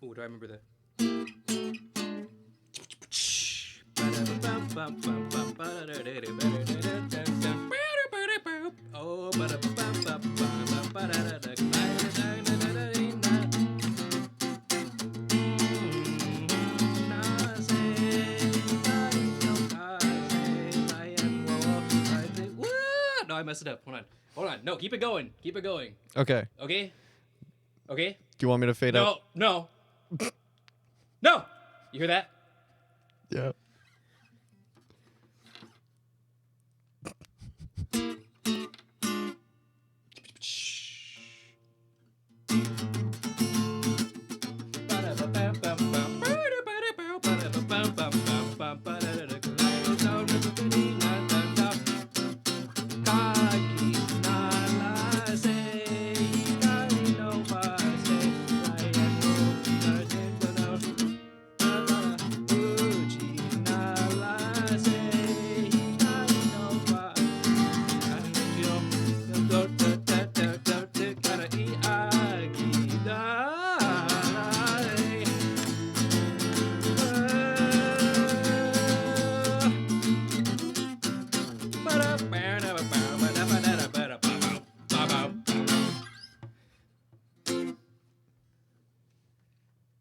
Oh, do I remember that? No, I messed it up. Hold on. No, keep it going. Keep it going. Okay. Okay? Okay? Do you want me to fade out? No. No! You hear that? Yeah.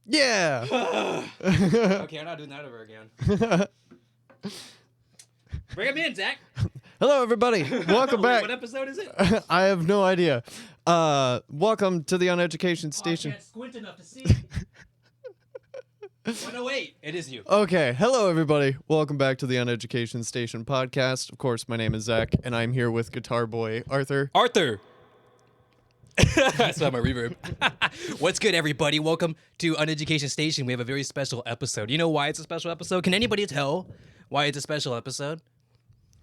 Yeah. Okay, I'm not doing that ever again. Bring him in, Zach. Hello, everybody. Welcome back. What episode is it? I have no idea. Welcome to the Uneducation Station. I can't squint enough to see. 108. It is you. Okay. Hello, everybody. Welcome back to the Uneducation Station podcast. Of course, my name is Zach, and I'm here with Guitar Boy Arthur. That's not my reverb. What's good, everybody? Welcome to Uneducation Station. We have a very special episode. You know why it's a special episode? Can anybody tell why it's a special episode?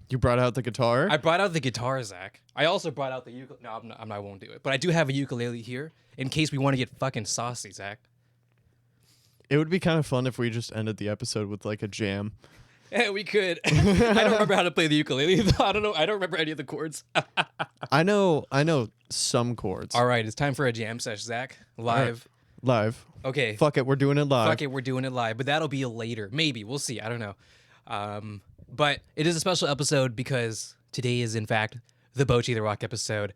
You brought out the guitar? I brought out the guitar, Zach. I also brought out the ukulele. No, I won't do it. But I do have a ukulele here in case we want to get fucking saucy, Zach. It would be kind of fun if we just ended the episode with like a jam. Yeah, we could. I don't remember how to play the ukulele, though. I don't know. I don't remember any of the chords. I know some chords. All right, it's time for a jam sesh, Zach. Live. Live. Okay. Fuck it, we're doing it live. Fuck it, we're doing it live. But that'll be later. Maybe. We'll see. I don't know. But it is a special episode because today is, in fact, the Bocchi the Rock episode.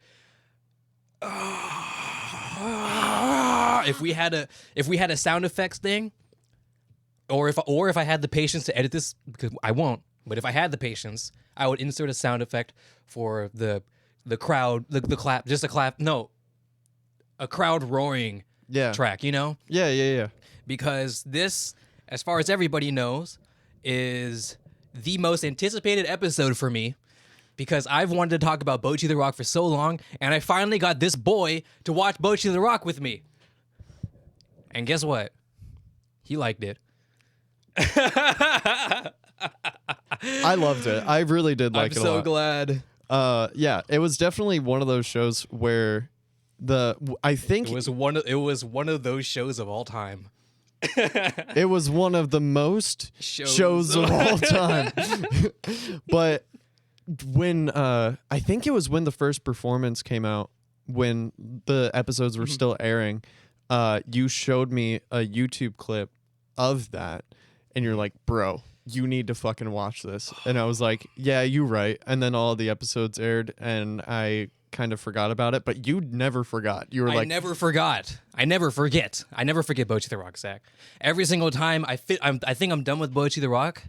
If we had a sound effects thing, or if I had the patience to edit this, because I won't, but if I had the patience, I would insert a sound effect for the crowd, the clap, just a clap. No, a crowd roaring track, you know? Yeah. Because this, as far as everybody knows, is the most anticipated episode for me because I've wanted to talk about Bocchi the Rock for so long, and I finally got this boy to watch Bocchi the Rock with me. And guess what? He liked it. I loved it. I really did like it a lot. I'm so glad. Yeah, it was definitely one of those shows where I think it was one of those shows of all time. It was one of the most shows of all time. But when I think it was when the first performance came out, when the episodes were still airing, you showed me a YouTube clip of that, and you're like, bro, you need to fucking watch this. And I was like, yeah, you're right. And then all the episodes aired, and I kind of forgot about it, but you never forgot. You were like, I never forgot. I never forget. I never forget Bocchi the Rock, Zach. Every single time I think I'm done with Bocchi the Rock,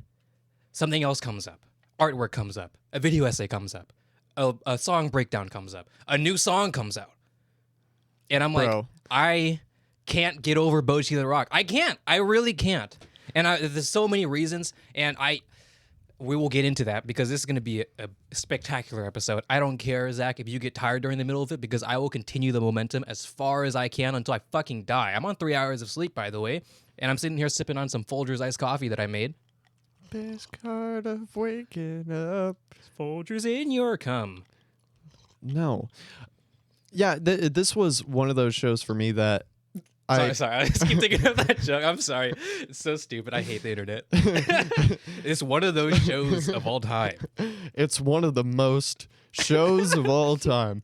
something else comes up. Artwork comes up. A video essay comes up. A song breakdown comes up. A new song comes out. And I'm like, I can't get over Bocchi the Rock. I can't. I really can't. And there's so many reasons, and we will get into that because this is going to be a spectacular episode. I don't care, Zach, if you get tired during the middle of it because I will continue the momentum as far as I can until I fucking die. I'm on 3 hours of sleep, by the way, and I'm sitting here sipping on some Folgers iced coffee that I made. Best part of waking up. Folgers in your cum. No. Yeah, this was one of those shows for me that Sorry. I just keep thinking of that joke. I'm sorry. It's so stupid. I hate the internet. It's one of those shows of all time. It's one of the most shows of all time.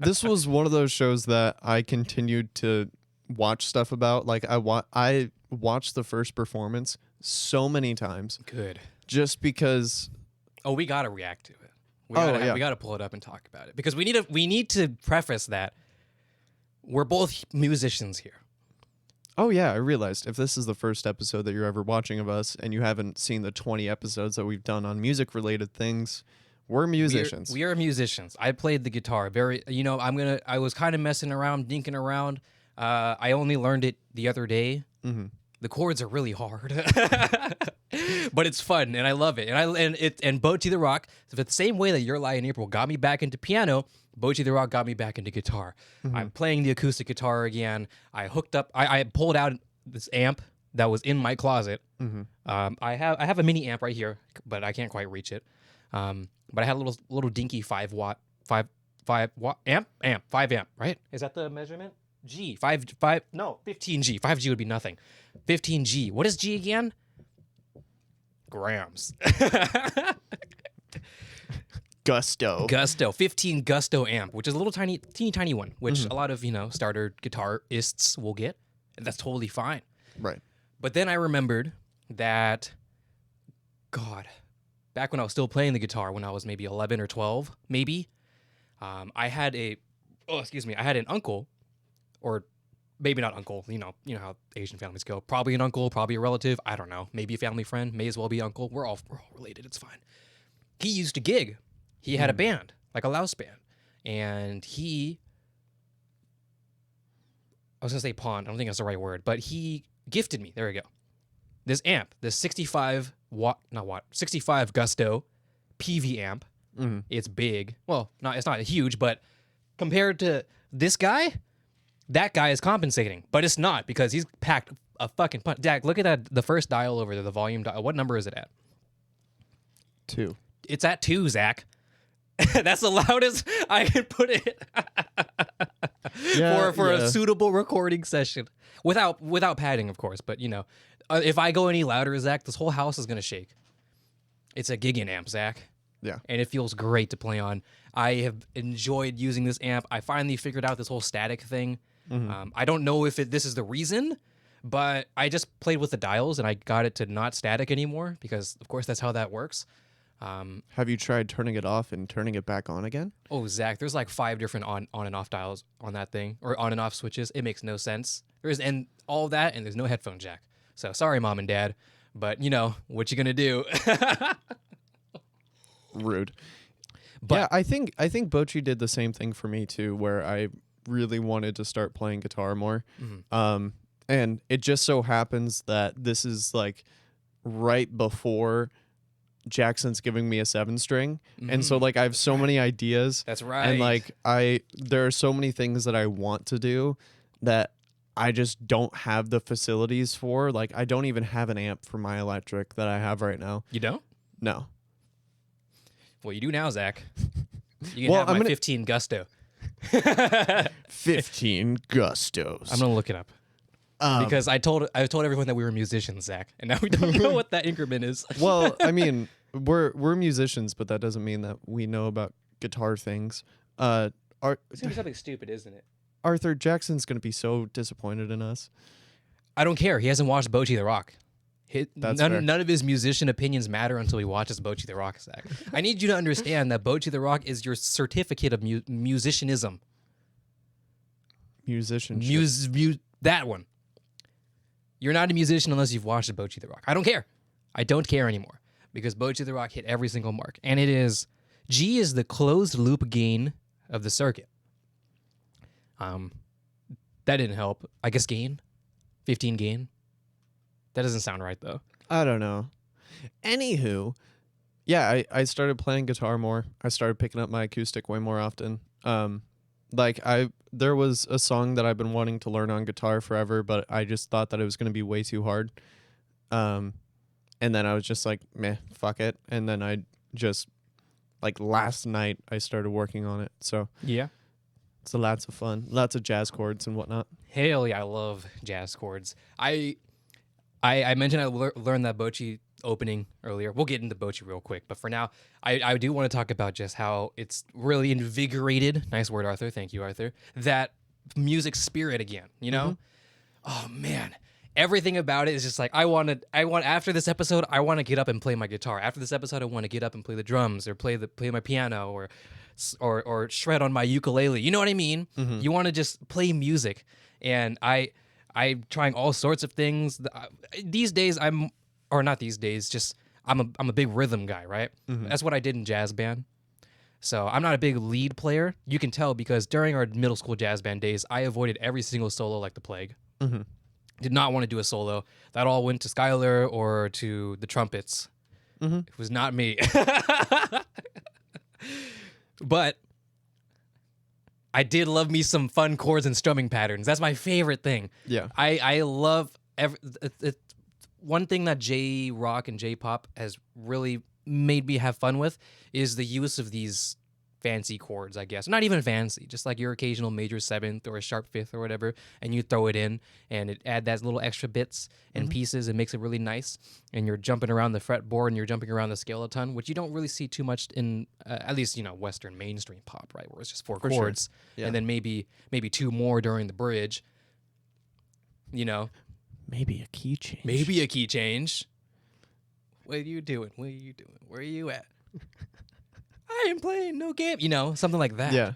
This was one of those shows that I continued to watch stuff about. Like I watched the first performance so many times Good. just because. Oh, we gotta react to it. We gotta pull it up and talk about it because we need to preface that we're both musicians here. Oh yeah, I realized if this is the first episode that you're ever watching of us and you haven't seen the 20 episodes that we've done on music related things, we're musicians. We are musicians. I played the guitar I was kind of messing around, dinking around. I only learned it the other day. Mm-hmm. The chords are really hard, but it's fun and I love it. And Bocchi the Rock, the same way that Your Lie in April got me back into piano, Bocchi the Rock got me back into guitar. Mm-hmm. I'm playing the acoustic guitar again. I hooked up. I pulled out this amp that was in my closet. Mm-hmm. I have a mini amp right here, but I can't quite reach it. But I had a little dinky 5 watt amp, 5 amp, right? Is that the measurement? G, 15G. 5G would be nothing. 15G. What is G again? Grams. Gusto. 15 Gusto amp, which is a little teeny tiny one, which a lot of, starter guitarists will get. And that's totally fine. Right. But then I remembered that, God, back when I was still playing the guitar, when I was maybe 11 or 12, maybe, I had an uncle, or maybe not uncle, you know how Asian families go. Probably an uncle, probably a relative, I don't know. Maybe a family friend, may as well be uncle. We're all related, it's fine. He used to gig. He had a band, like a louse band. And I was going to say pawned, I don't think that's the right word, but he gifted me, there we go, this amp, this 65 Gusto PV amp. Mm-hmm. It's big. Well, it's not huge, but compared to this guy, that guy is compensating, but it's not because he's packed a fucking punch. Dak, look at that. The first dial over there, the volume dial. What number is it at? 2. It's at 2, Zach. That's the loudest I can put it for a suitable recording session without padding, of course. But if I go any louder, Zach, this whole house is gonna shake. It's a gigging amp, Zach. Yeah. And it feels great to play on. I have enjoyed using this amp. I finally figured out this whole static thing. Mm-hmm. I don't know if this is the reason, but I just played with the dials and I got it to not static anymore because, of course, that's how that works. Have you tried turning it off and turning it back on again? Oh, Zach, there's like 5 different on and off dials on that thing, or on and off switches. It makes no sense. And all that, and there's no headphone jack. So sorry, Mom and Dad, but what you gonna do? Rude. But yeah, I think Bocchi did the same thing for me too, where I really wanted to start playing guitar more. Mm-hmm. And it just so happens that this is like right before Jackson's giving me a 7-string. Mm-hmm. And so like I have so many ideas. That's right. And like there are so many things that I want to do that I just don't have the facilities for. Like I don't even have an amp for my electric that I have right now. You don't? No. Well, you do now, Zach. You can have my 15 Gusto. 15 Gustos. I'm gonna look it up because I told everyone that we were musicians, Zach, and now we don't know what that increment is. Well, I mean, we're musicians, but that doesn't mean that we know about guitar things. It's gonna be something stupid, isn't it? Arthur, Jackson's gonna be so disappointed in us. I don't care. He hasn't watched Bocchi the Rock. None of his musician opinions matter until he watches Bocchi the Rock, Zach. I need you to understand that Bocchi the Rock is your certificate of musicianism. Musicianship. That one. You're not a musician unless you've watched Bocchi the Rock. I don't care. I don't care anymore because Bocchi the Rock hit every single mark. And G is the closed loop gain of the circuit. That didn't help. I guess gain? 15 gain? That doesn't sound right, though. I don't know. Anywho, yeah, I started playing guitar more. I started picking up my acoustic way more often. There was a song that I've been wanting to learn on guitar forever, but I just thought that it was going to be way too hard. And then I was just like, meh, fuck it. And then I just, like last night, I started working on it. So yeah, it's lots of fun. Lots of jazz chords and whatnot. Hell yeah, I love jazz chords. I mentioned I learned that Bocchi opening earlier. We'll get into Bocchi real quick, but for now, I do want to talk about just how it's really invigorated. Nice word, Arthur. Thank you, Arthur. That music spirit again. Oh man, everything about it is just like I want after this episode, I want to get up and play my guitar. After this episode, I want to get up and play the drums or play my piano or shred on my ukulele. You know what I mean? You want to just play music, and I'm trying all sorts of things. These days, just I'm a big rhythm guy, right? That's what I did in jazz band. So I'm not a big lead player. You can tell because during our middle school jazz band days, I avoided every single solo like the plague. Did not want to do a solo. That all went to Skylar or to the trumpets. It was not me. But I did love me some fun chords and strumming patterns. That's my favorite thing. Yeah. I love one thing that J-rock and J-pop has really made me have fun with is the use of these fancy chords, I guess. Not even fancy, just like your occasional major seventh or a sharp fifth or whatever, and you throw it in, and it add that little extra bits and pieces and makes it really nice. And you're jumping around the fretboard and you're jumping around the scale a ton, which you don't really see too much in, at least, Western mainstream pop, right? Where it's just four chords, and then maybe two more during the bridge, Maybe a key change. Maybe a key change. What are you doing? Where are you at? I am playing no game. Something like that. Yeah.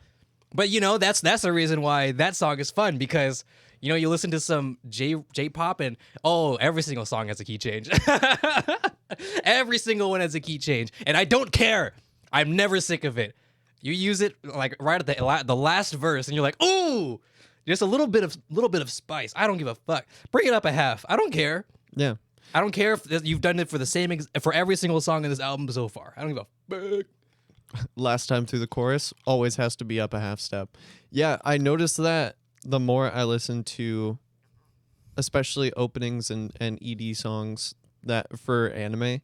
But that's the reason why that song is fun because you listen to some J-pop and every single song has a key change. Every single one has a key change, and I don't care. I'm never sick of it. You use it like right at the last verse, and you're like, ooh, just a little bit of spice. I don't give a fuck. Bring it up a half. I don't care. Yeah. I don't care if you've done it for for every single song in this album so far. I don't give a fuck. Last time through the chorus always has to be up a half step. Yeah, I noticed that the more I listen to especially openings and ED songs that for anime,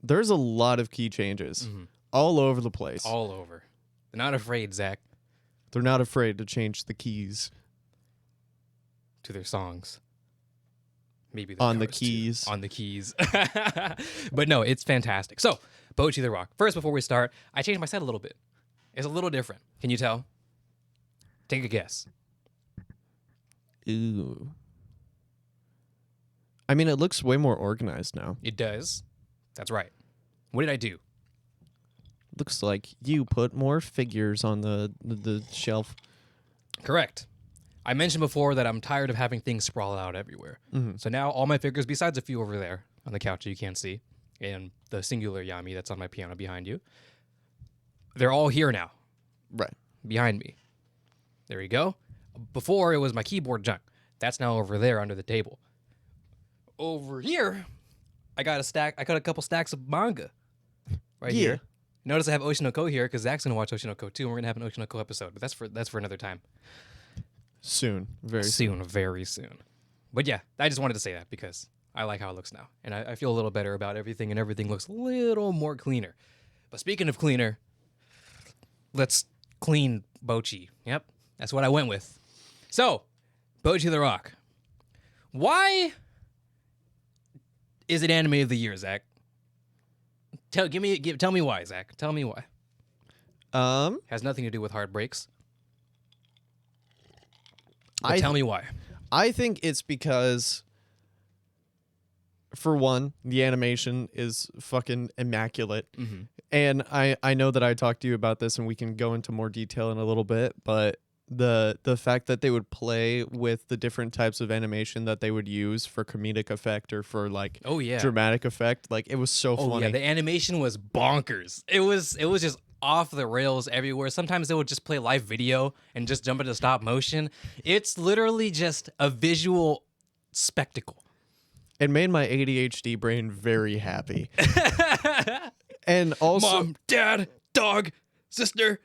there's a lot of key changes all over the place. All over. They're not afraid, Zach. They're not afraid to change the keys to their songs. Maybe on the keys. On the keys. But no, it's fantastic. So, Bocchi the Rock. First, before we start, I changed my set a little bit. It's a little different. Can you tell? Take a guess. Ooh. I mean, it looks way more organized now. It does. That's right. What did I do? Looks like you put more figures on the shelf. Correct. I mentioned before that I'm tired of having things sprawl out everywhere. So now all my figures, besides a few over there on the couch that you can't see, and the singular Yami that's on my piano behind you, they're all here now. Right. Behind me. There you go. Before, it was my keyboard junk. That's now over there under the table. Over here, I got a couple stacks of manga right here. Notice I have Oshinoko here because Zach's going to watch Oshinoko too, and we're going to have an Oshinoko episode, but that's for another time. Soon. Very soon. But yeah, I just wanted to say that because I like how it looks now. And I feel a little better about everything, and everything looks a little more cleaner. But speaking of cleaner, let's clean Bocchi. Yep, that's what I went with. So, Bocchi the Rock. Why is it anime of the year, Zach? Tell me why, Zach. Tell me why. Has nothing to do with heartbreaks. Tell me why. I think it's because, for one, the animation is fucking immaculate. And I know that I talked to you about this, and we can go into more detail in a little bit, but the fact that they would play with the different types of animation that they would use for comedic effect or for like dramatic effect, like it was so funny. Yeah, the animation was bonkers. It was just off the rails everywhere. Sometimes they would just play live video and just jump into stop motion. It's literally just a visual spectacle. It made my ADHD brain very happy. And also, Mom, Dad, dog, sister.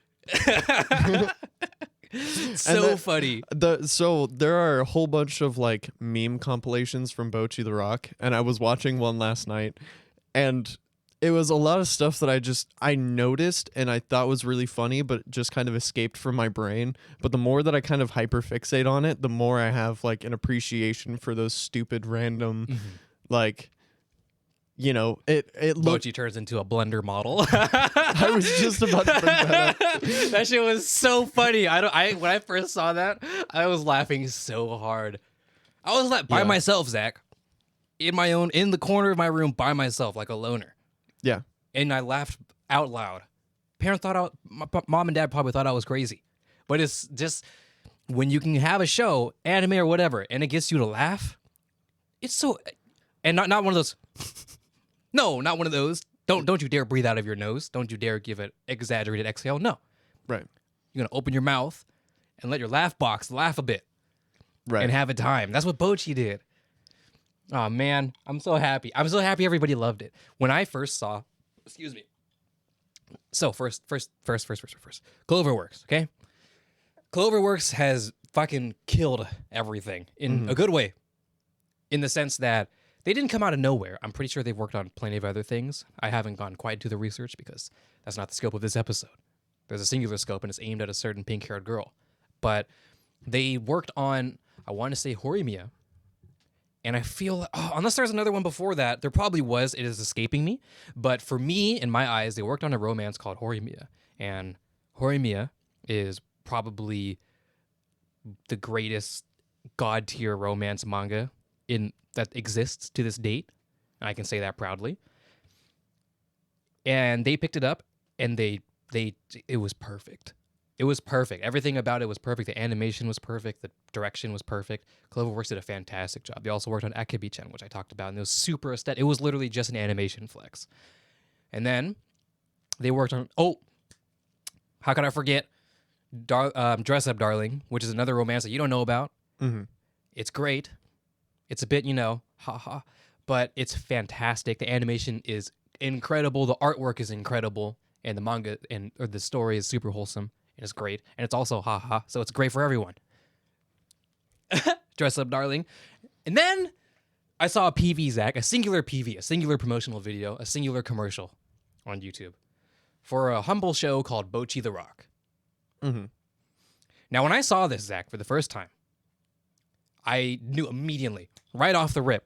Funny. So there are a whole bunch of like meme compilations from Bocchi the Rock, and I was watching one last night, and it was a lot of stuff that I noticed and I thought was really funny, but just kind of escaped from my brain. But the more that I kind of hyperfixate on it, the more I have like an appreciation for those stupid random, like, it looked. Bocchi turns into a blender model. I was just about to bring that up. That shit was so funny. When I first saw that, I was laughing so hard. I was by Yeah. myself, Zach, in the corner of my room by myself, like a loner. Yeah. And I laughed out loud. Mom and dad probably thought I was crazy. But it's just when you can have a show, anime or whatever, and it gets you to laugh, it's so, and not one of those, no, not one of those. Don't you dare breathe out of your nose. Don't you dare give an exaggerated exhale. No. Right. You're going to open your mouth and let your laugh box laugh a bit Right. and have a time. That's what Bocchi did. Oh, man. I'm so happy. I'm so happy everybody loved it. When I first saw, excuse me. So first. Cloverworks, okay? Cloverworks has fucking killed everything in a good way. In the sense that they didn't come out of nowhere. I'm pretty sure they've worked on plenty of other things. I haven't gone quite into the research because that's not the scope of this episode. There's a singular scope and it's aimed at a certain pink-haired girl. But they worked on, I want to say, Horimiya. And I feel, unless there's another one before that, there probably was. It is escaping me. But for me, in my eyes, they worked on a romance called Horimiya. And Horimiya is probably the greatest god-tier romance manga that exists to this date. And I can say that proudly. And they picked it up, and it was perfect. It was perfect. Everything about it was perfect. The animation was perfect. The direction was perfect. Cloverworks did a fantastic job. They also worked on Akebi-chan, which I talked about, and it was super aesthetic. It was literally just an animation flex. And then they worked on, how could I forget Dress Up Darling, which is another romance that you don't know about. Mm-hmm. It's great. It's a bit, but it's fantastic. The animation is incredible. The artwork is incredible. And the manga or the story is super wholesome. And it's great. And it's also so it's great for everyone. Dress Up Darling. And then I saw a PV, Zach, a singular PV, a singular promotional video, a singular commercial on YouTube for a humble show called Bocchi the Rock. Mm-hmm. Now, when I saw this, Zach, for the first time, I knew immediately, right off the rip,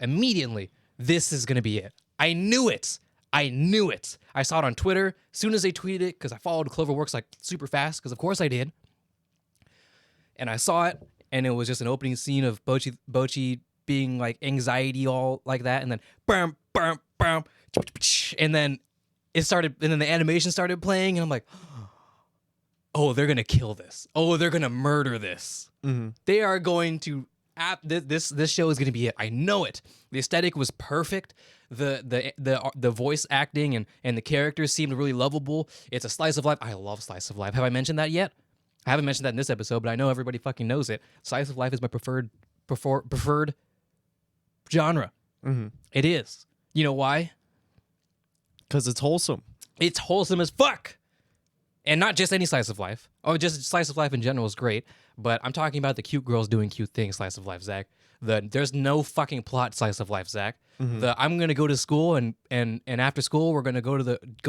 this is going to be it. I knew it. I saw it on Twitter as soon as they tweeted it because I followed Cloverworks like super fast because of course I did. And I saw it, and it was just an opening scene of Bocchi being like anxiety all like that, and then bam, bam, bam, and then it started, and then the animation started playing, and I'm like, oh, they're gonna kill this. Oh, they're gonna murder this. Mm-hmm. They are going to. This show is gonna be it. I know it. The aesthetic was perfect. The voice acting and the characters seemed really lovable. It's a slice of life. I love slice of life. Have I mentioned that yet? I haven't mentioned that in this episode, but I know everybody fucking knows it. Slice of life is my preferred genre. Mm-hmm. It is. You know why? Because it's wholesome. It's wholesome as fuck. And not just any slice of life. Oh, just slice of life in general is great. But I'm talking about the cute girls doing cute things slice of life, Zach. There's no fucking plot slice of life, Zach. Mm-hmm. I'm gonna go to school and after school we're gonna go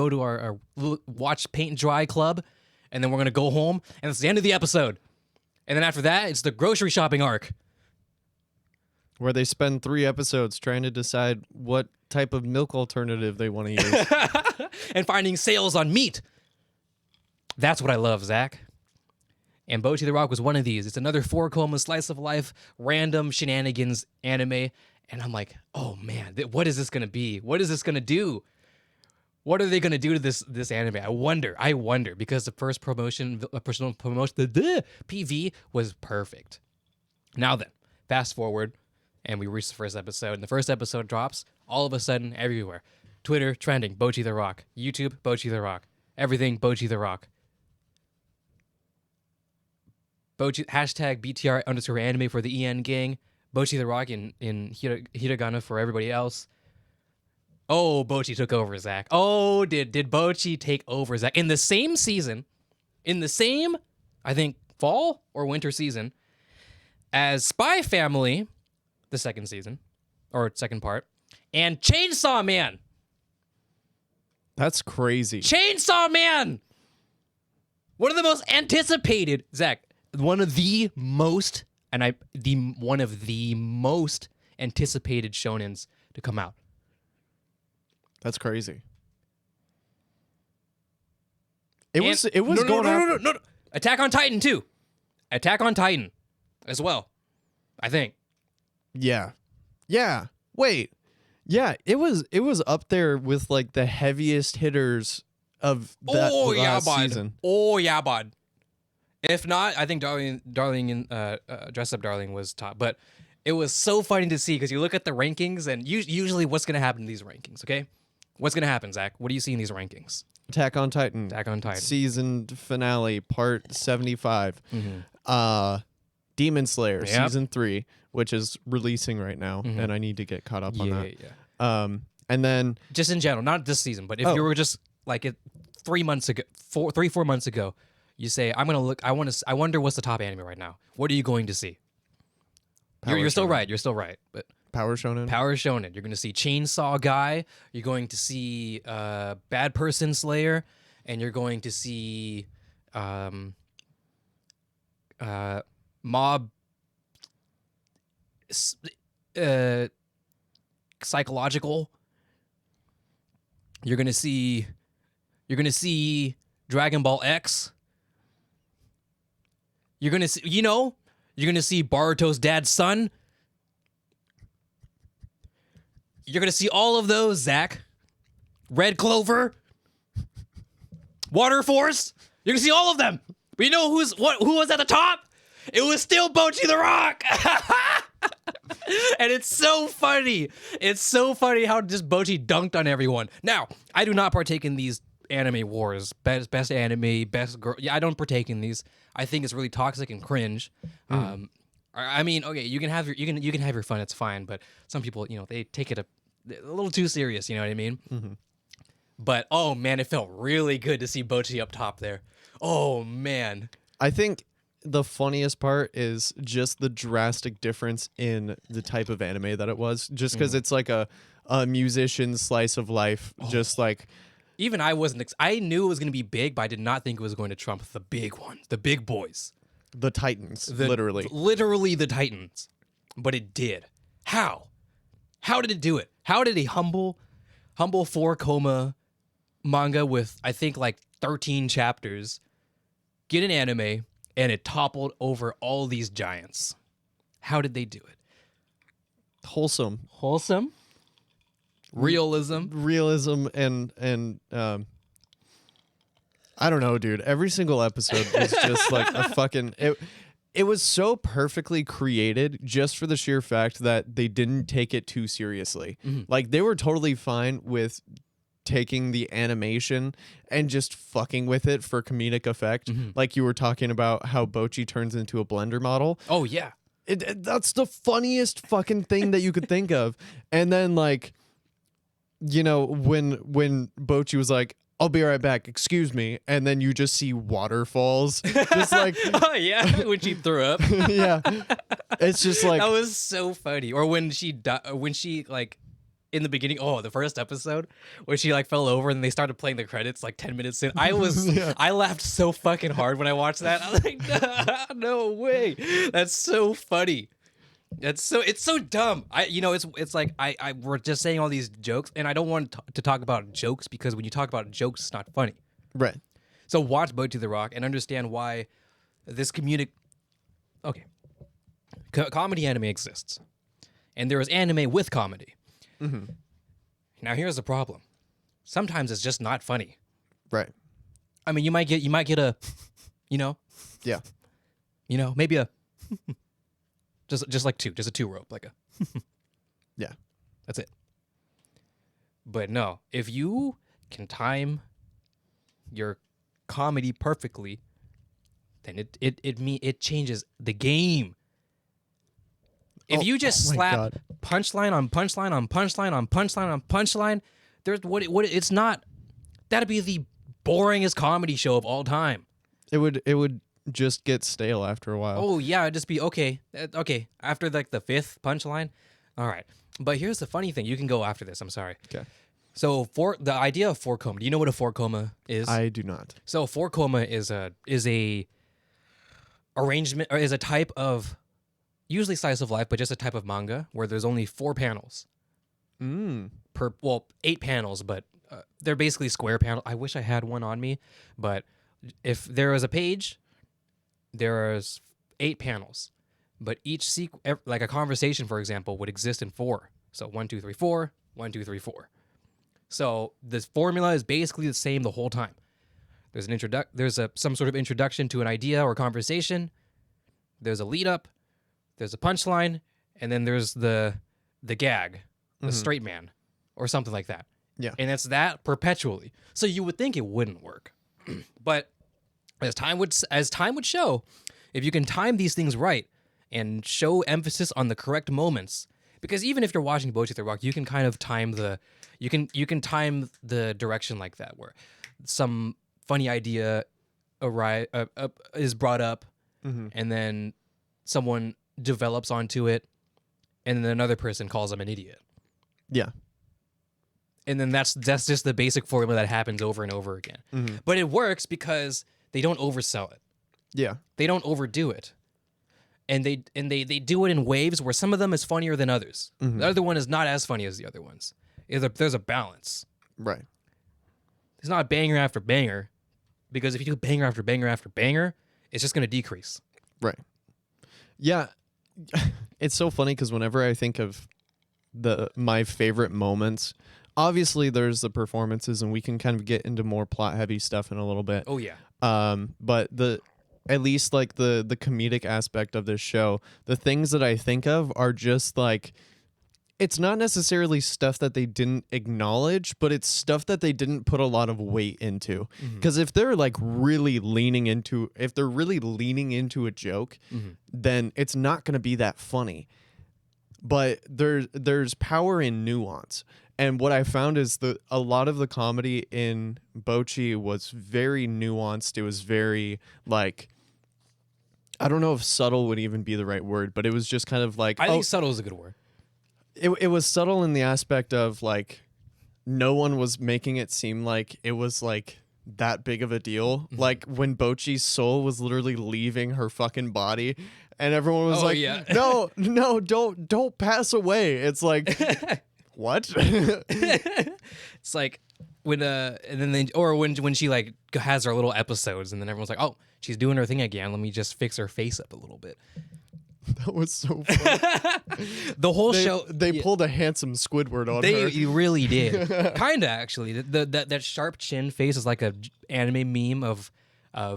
to our watch paint and dry club, and then we're gonna go home, and it's the end of the episode. And then after that, it's the grocery shopping arc. Where they spend 3 episodes trying to decide what type of milk alternative they want to use. And finding sales on meat. That's what I love, Zach. And Bocchi the Rock was one of these. It's another 4-coma slice of life, random shenanigans anime. And I'm like, oh man, what is this going to be? What is this going to do? What are they going to do to this anime? I wonder, because the first personal promotion, the PV was perfect. Now then, fast forward, and we reach the first episode. And the first episode drops, all of a sudden, everywhere. Twitter, trending, Bocchi the Rock. YouTube, Bocchi the Rock. Everything, Bocchi the Rock. Bocchi, hashtag BTR_anime for the EN gang. Bocchi the Rock in hiragana for everybody else. Oh, Bocchi took over, Zach. Oh, did Bocchi take over, Zach? In the same season, I think, fall or winter season, as Spy Family, the second season, or second part, and Chainsaw Man. That's crazy. Chainsaw Man! One of the most anticipated, Zach, one of the most anticipated shonens to come out. That's crazy. It was going on. No. Attack on Titan too. Attack on Titan as well, I think. Yeah. Yeah. Wait. Yeah, it was up there with like the heaviest hitters of that last season. Oh yeah, bud. If not, I think Darling and Dress Up Darling was top. But it was so funny to see because you look at the rankings and usually what's gonna happen in these rankings, okay? What's gonna happen, Zach? What do you see in these rankings? Attack on Titan. Attack on Titan. Season finale, part 75. Demon Slayer, season 3, which is releasing right now, and I need to get caught up on that. Yeah. And then just in general, not this season, but if you were just like 4 months ago, you say, I'm gonna look. I wonder what's the top anime right now. What are you going to see? You're still right. You're still right. But Power Shonen. Power Shonen. You're going to see Chainsaw Guy. You're going to see Bad Person Slayer, and you're going to see Mob Psychological. You're going to see Dragon Ball X. You're going to see, you're going to see Boruto's dad's son. You're going to see all of those, Zach. Red Clover. Water Force. You're going to see all of them. But you know who was at the top? It was still Bocchi the Rock. And it's so funny. It's so funny how just Bocchi dunked on everyone. Now, I do not partake in these anime wars. Best anime, best girl. Yeah, I don't partake in these. I think it's really toxic and cringe. I mean, okay, you can have your fun. It's fine. But some people, they take it a little too serious. You know what I mean? Mm-hmm. But oh man, it felt really good to see Bocchi up top there. Oh man, I think the funniest part is just the drastic difference in the type of anime that it was. Just because it's like a musician slice of life. Just like even I wasn't. I knew it was going to be big, but I did not think it was going to trump the big ones, the big boys. The Titans, literally the Titans, but it did. How did it do it? How did a humble 4-koma manga with I think like 13 chapters get an anime and it toppled over all these giants? How did they do it? Wholesome, realism, and I don't know, dude. Every single episode was just like a fucking... It was so perfectly created just for the sheer fact that they didn't take it too seriously. Mm-hmm. Like, they were totally fine with taking the animation and just fucking with it for comedic effect. Mm-hmm. Like you were talking about how Bocchi turns into a Blender model. Oh, yeah. That's the funniest fucking thing that you could think of. And then, like, when Bocchi was like, I'll be right back, excuse me, and then you just see waterfalls. Just like oh yeah, when she threw up. Yeah. It's just like that was so funny. Or when she like in the beginning, the first episode, where she like fell over and they started playing the credits like 10 minutes in. I laughed so fucking hard when I watched that. I was like, no way. That's so funny. It's so dumb. It's like we're just saying all these jokes, and I don't want to talk about jokes because when you talk about jokes, it's not funny. Right. So watch Bocchi the Rock and understand why this comedic. Okay. Comedy anime exists, and there is anime with comedy. Mm-hmm. Now here's the problem. Sometimes it's just not funny. Right. I mean, you might get a, Yeah. Maybe a. Just like two, just a 2 rope, like a. Yeah. That's it. But no, if you can time your comedy perfectly, then it changes the game. If you just slap punchline on punchline on punchline on punchline on punchline, there's what it's not. That'd be the boringest comedy show of all time. It would just get stale after a while. Oh yeah, it'd just be okay. After like the 5th punchline, all right. But here's the funny thing: you can go after this. I'm sorry. Okay. So for the idea of 4-koma, do you know what a 4-koma is? I do not. So 4-koma is a arrangement or is a type of usually slice of life, but just a type of manga where there's only 4 panels. Per 8 panels, but they're basically square panels. I wish I had one on me, but if there was a page. There's 8 panels. but like a conversation, for example, would exist in 4. So 1, 2, 3, 4, 1, 2, 3, 4. So this formula is basically the same the whole time. There's some sort of introduction to an idea or conversation. There's a lead up, there's a punchline, and then there's the gag, the straight man, or something like that. Yeah. And it's that perpetually. So you would think it wouldn't work. But as time would show, if you can time these things right and show emphasis on the correct moments, because even if you're watching Bocchi the Rock, you can kind of time you can time the direction like that, where some funny idea is brought up, and then someone develops onto it, and then another person calls them an idiot. Yeah. And then that's just the basic formula that happens over and over again. But it works because they don't oversell it. Yeah. They don't overdo it. And they do it in waves where some of them is funnier than others. The other one is not as funny as the other ones. There's a balance. Right. It's not banger after banger, because if you do banger after banger after banger, it's just going to decrease. Right. Yeah. It's so funny because whenever I think of my favorite moments, obviously there's the performances, and we can kind of get into more plot heavy stuff in a little bit. Oh yeah. But at least like the comedic aspect of this show, the things that I think of are just like, it's not necessarily stuff that they didn't acknowledge, but it's stuff that they didn't put a lot of weight into. Because if they're like really leaning into a joke, then it's not going to be that funny. But there's power in nuance. And what I found is that a lot of the comedy in Bocchi was very nuanced. It was very like, I don't know if subtle would even be the right word, but it was just kind of like, I think subtle is a good word. It was subtle in the aspect of like, no one was making it seem like it was like that big of a deal. Like when Bocchi's soul was literally leaving her fucking body, and everyone was no, don't pass away. It's like, what? It's like when and then when she like has her little episodes, and then everyone's like, oh, she's doing her thing again. Let me just fix her face up a little bit. That was so funny. The whole show, they pulled a handsome Squidward on her. They really did. Kinda actually. That sharp chin face is like a anime meme of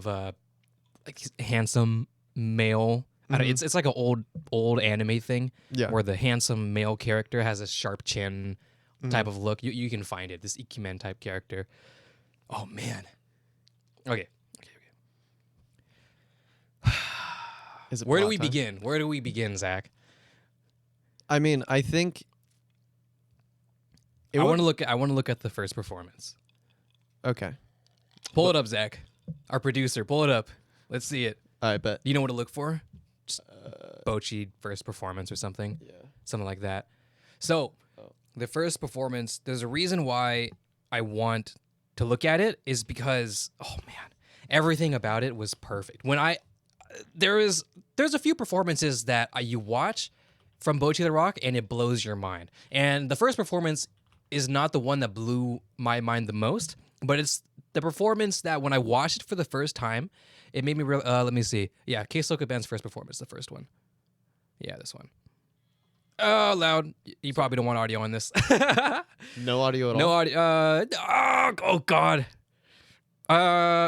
like handsome male. I don't, it's like an old anime thing. Yeah. Where the handsome male character has a sharp chin type of look. You can find it. This Ikemen type character. Oh man. Okay. Where do we begin? Where do we begin, Zach? I mean, I think I want to look at the first performance. Okay. Pull it up, Zach. Our producer, pull it up. Let's see it. I bet. You know what to look for? Just Bocchi first performance or something. Yeah. Something like that. So, the first performance, there's a reason why I want to look at it, is because, oh man, everything about it was perfect. There's a few performances that you watch from Bocchi the Rock and it blows your mind. And the first performance is not the one that blew my mind the most, but it's the performance that when I watched it for the first time, it made me real. Let me see. Yeah, Keisuke Ben's first performance, the first one. Yeah, this one. Oh, loud. You probably don't want audio on this. No audio at all? No audio. Oh God.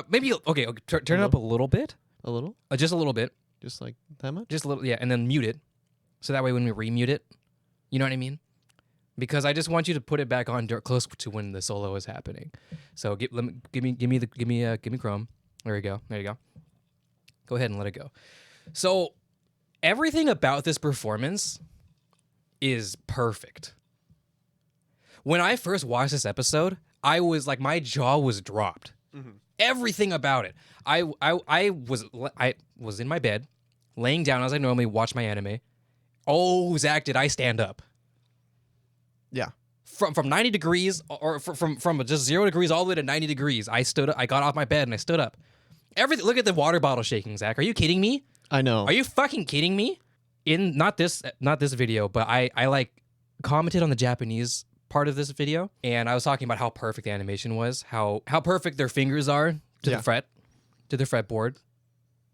Maybe, okay, turn it up a little bit. A little? Just a little bit. Just like that much? Just a little, yeah, and then mute it. So that way when we remute it, you know what I mean? Because I just want you to put it back on close to when the solo is happening. So give me Chrome. There you go. Go ahead and let it go. So everything about this performance is perfect. When I first watched this episode, I was like, my jaw was dropped. Everything about it. I was in my bed, laying down as I normally watch my anime. Oh, Zach, did I stand up? Yeah. From 90 degrees, or from just 0 degrees all the way to 90 degrees, I stood up. I got off my bed and I stood up. Everything. Look at the water bottle shaking, Zach. Are you kidding me? I know. Are you fucking kidding me? In not this video, but I like commented on the Japanese part of this video, and I was talking about how perfect the animation was, how perfect their fingers are to the fretboard,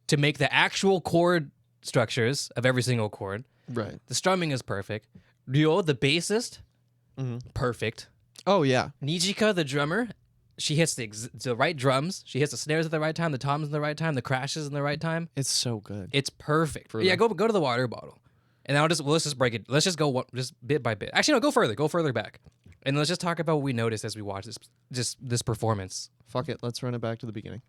to make the actual chord structures of every single chord. Right. The strumming is perfect. Ryo, the bassist, perfect. Oh yeah. Nijika, the drummer, she hits the right drums. She hits the snares at the right time, the toms in the right time, the crashes in the right time. It's so good. It's perfect. Yeah, go to the water bottle, and let's just break it. Let's just go just bit by bit. Actually, no, go further. Go further back, and let's just talk about what we noticed as we watch this performance. Fuck it. Let's run it back to the beginning.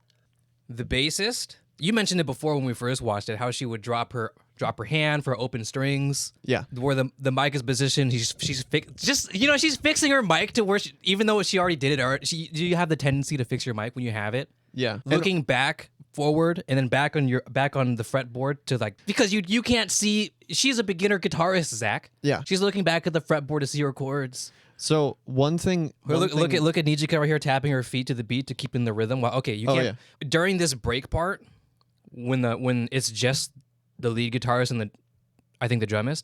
The bassist. You mentioned it before when we first watched it, how she would drop her hand for open strings. Yeah. Where the mic is positioned, she's fixing her mic to where even though she already did it. Do you have the tendency to fix your mic when you have it? Yeah. Looking back, forward, and then back on the fretboard to because you can't see. She's a beginner guitarist, Zach. Yeah. She's looking back at the fretboard to see her chords. So one thing. Look at Nijika right here tapping her feet to the beat to keep in the rhythm. Well, okay, you can't during this break part when it's just the lead guitarist and I think the drummer.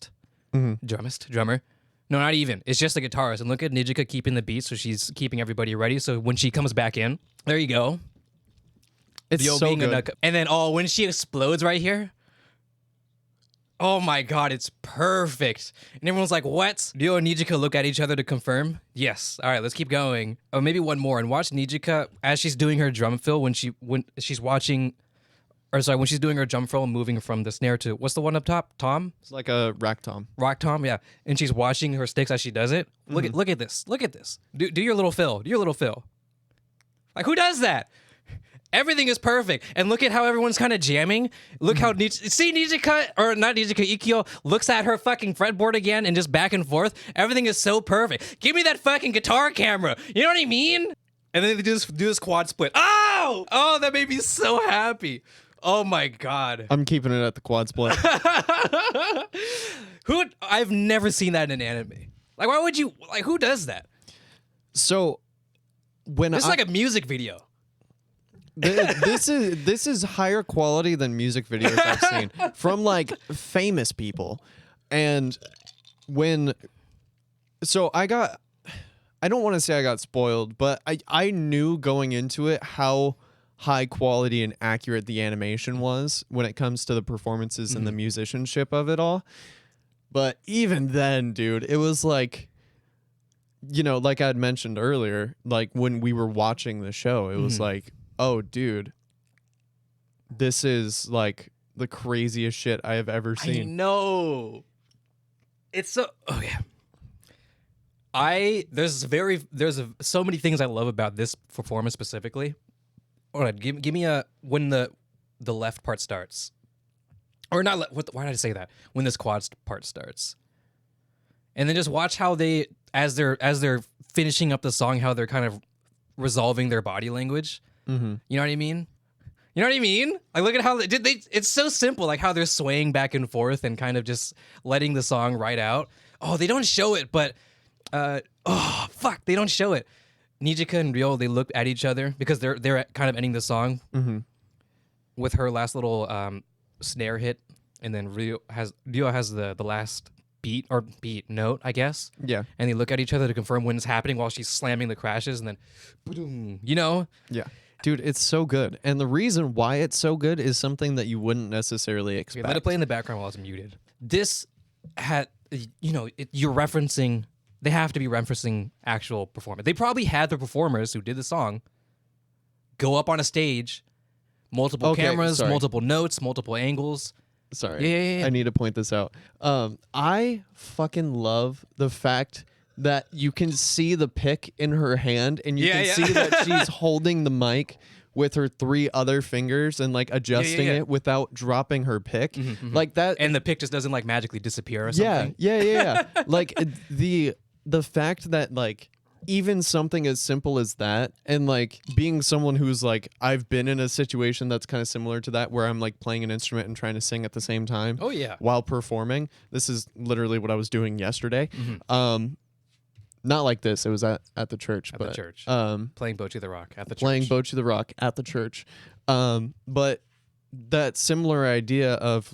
No, not even. It's just the guitarist. And look at Nijika keeping the beat, so she's keeping everybody ready. So when she comes back in, there you go. It's so good. And then when she explodes right here. Oh my God, it's perfect. And everyone's like, what? Ryo and Nijika look at each other to confirm. Yes. All right, let's keep going. Oh, maybe one more. And watch Nijika as she's doing her drum fill when she's doing her drum fill, moving from the snare to, what's the one up top? Tom? It's like a rack tom. Rock tom, yeah. And she's washing her sticks as she does it. Look at this. Look at this. Do your little fill. Do your little fill. Like, who does that? Everything is perfect. And look at how everyone's kind of jamming. Look how Nijika, or not Nijika, Ikkyo looks at her fucking fretboard again and just back and forth. Everything is so perfect. Give me that fucking guitar camera. You know what I mean? And then they do this quad split. Oh, that made me so happy. Oh my God. I'm keeping it at the quad split. I've never seen that in an anime. Like, why would you, who does that? So This is like a music video. This is higher quality than music videos I've seen from famous people. And I don't want to say I got spoiled, but I knew going into it how high quality and accurate the animation was when it comes to the performances and the musicianship of it all. But even then, dude, it was like I had mentioned earlier, when we were watching the show, it was like, oh, dude, this is the craziest shit I have ever seen. I know. It's so. Oh yeah. There's so many things I love about this performance specifically. All right, give me when the left part starts, or not. Why did I say that? When this quad part starts, and then just watch how they, as they're finishing up the song, how they're kind of resolving their body language. You know what I mean? You know what I mean? Look at how it's so simple, how they're swaying back and forth and kind of just letting the song ride out. Oh, they don't show it, but they don't show it. Nijika and Ryo, they look at each other because they're kind of ending the song with her last little snare hit, and then Ryo has the last beat note, I guess. Yeah. And they look at each other to confirm when it's happening while she's slamming the crashes, and then, boom, Yeah. Dude, it's so good. And the reason why it's so good is something that you wouldn't necessarily expect. Okay, let it play in the background while it's muted. This had, you're referencing, they have to be referencing actual performance. They probably had the performers who did the song go up on a stage, multiple cameras, multiple notes, multiple angles. Sorry. Yeah. I need to point this out. I fucking love the fact that you can see the pick in her hand, and you can see that she's holding the mic with her 3 other fingers and adjusting it without dropping her pick. Like that. And the pick just doesn't magically disappear or something. Yeah. The fact that even something as simple as that, and being someone who's I've been in a situation that's kind of similar to that, where I'm playing an instrument and trying to sing at the same time. Oh yeah. While performing. This is literally what I was doing yesterday. Not like this. It was at the church. The church. Playing Bocchi the Rock at the church. Playing Bocchi the Rock at the church. But that similar idea of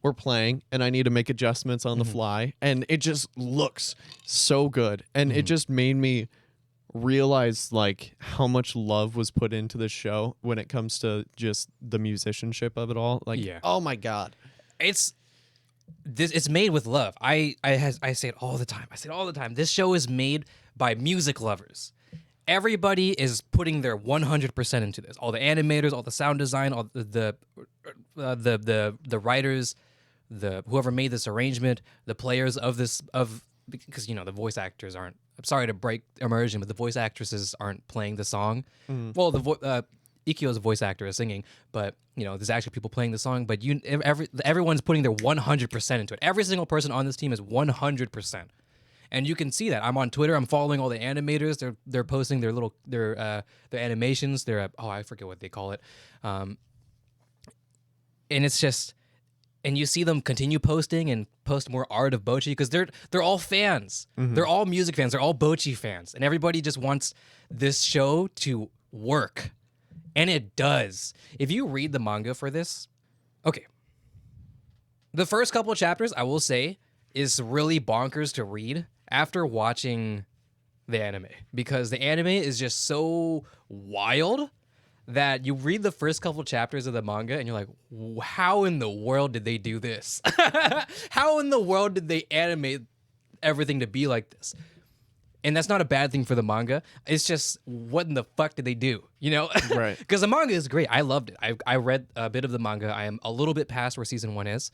we're playing and I need to make adjustments on the fly, and it just looks so good. And it just made me realized like how much love was put into the show when it comes to just the musicianship of it all. Like, Yeah. oh my god, It's made with love. I say it all the time. I say it all the time. This show is made by music lovers. Everybody is putting their 100% into this. All the animators, all the sound design, all the writers, whoever made this arrangement, the players of this because the voice actors aren't. I'm sorry to break immersion, but the voice actresses aren't playing the song. Well, Ikkyo's voice actor is singing, but there's actually people playing the song. But everyone's putting their 100% into it. Every single person on this team is 100%, and you can see that. I'm on Twitter. I'm following all the animators. They're posting their animations. I forget what they call it, and it's just. And you see them continue posting and post more art of Bocchi because they're all fans. They're all music fans. They're all Bocchi fans, and everybody just wants this show to work, and it does. If you read the manga for this, okay, the first couple of chapters I will say is really bonkers to read after watching the anime because the anime is just so wild that you read the first couple chapters of the manga and you're like, how in the world did they do this? How in the world did they animate everything to be like this? And that's not a bad thing for the manga. It's just, what in the fuck did they do? Right. Because the manga is great. I loved it. I read a bit of the manga. I am a little bit past where season 1 is.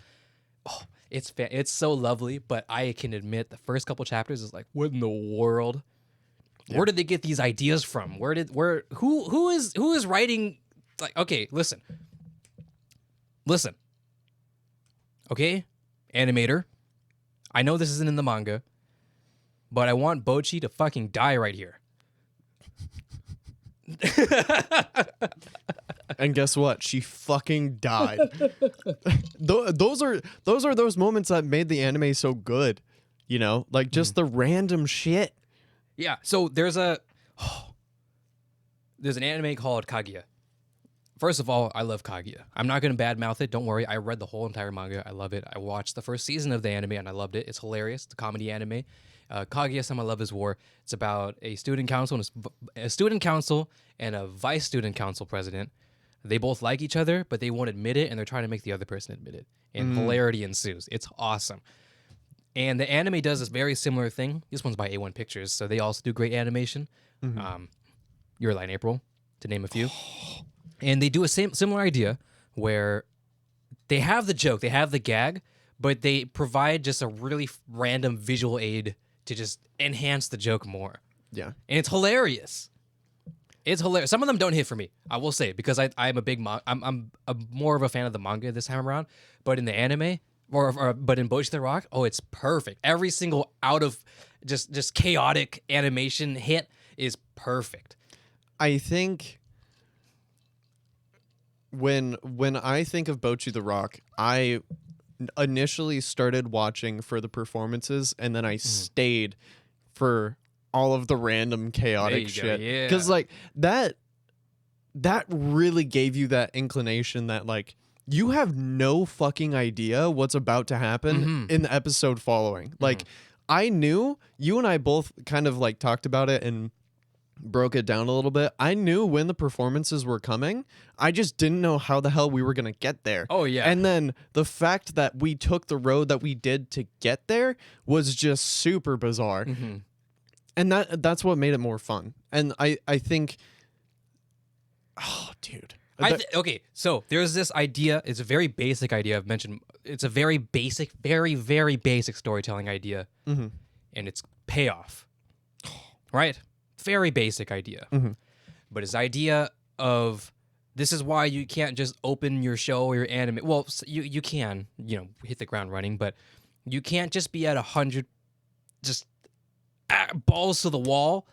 Oh, it's so lovely, but I can admit the first couple chapters is like, what in the world? Yeah. Where did they get these ideas from? Who is writing? Like, okay, listen. Okay, animator. I know this isn't in the manga, but I want Bocchi to fucking die right here. And guess what? She fucking died. Those are those moments that made the anime so good. Like just the random shit. Yeah, so there's an anime called Kaguya. First of all, I love Kaguya. I'm not going to badmouth it. Don't worry. I read the whole entire manga. I love it. I watched the first season of the anime, and I loved it. It's hilarious. It's a comedy anime. Kaguya-sama Love is War. It's about a student council and a vice student council president. They both like each other, but they won't admit it, and they're trying to make the other person admit it. And hilarity ensues. It's awesome. And the anime does this very similar thing. This one's by A1 Pictures, so they also do great animation. Your Lie in April, to name a few. And they do a similar idea where they have the joke, they have the gag, but they provide just a really random visual aid to just enhance the joke more. Yeah. And it's hilarious. It's hilarious. Some of them don't hit for me, I will say, because I'm a big I'm more of a fan of the manga this time around. But in the anime, but in Bocchi the Rock, it's perfect. Every single out of just chaotic animation hit is perfect. I think when I think of Bocchi the Rock, I initially started watching for the performances, and then I stayed for all of the random chaotic shit. Because like that really gave you that inclination that like you have no fucking idea what's about to happen in the episode following. Like I knew, you and I both kind of like talked about it and broke it down a little bit. I knew when the performances were coming. I just didn't know how the hell we were going to get there. Oh, yeah. And then the fact that we took the road that we did to get there was just super bizarre. And that's what made it more fun. And I think, oh, dude. Okay, so there's this idea. It's a very basic idea. I've mentioned it's a very basic, very, very basic storytelling idea. And it's payoff. Right? Very basic idea. But it's idea of this is why you can't just open your show or your anime. Well, you can, hit the ground running, but you can't just be at 100, just balls to the wall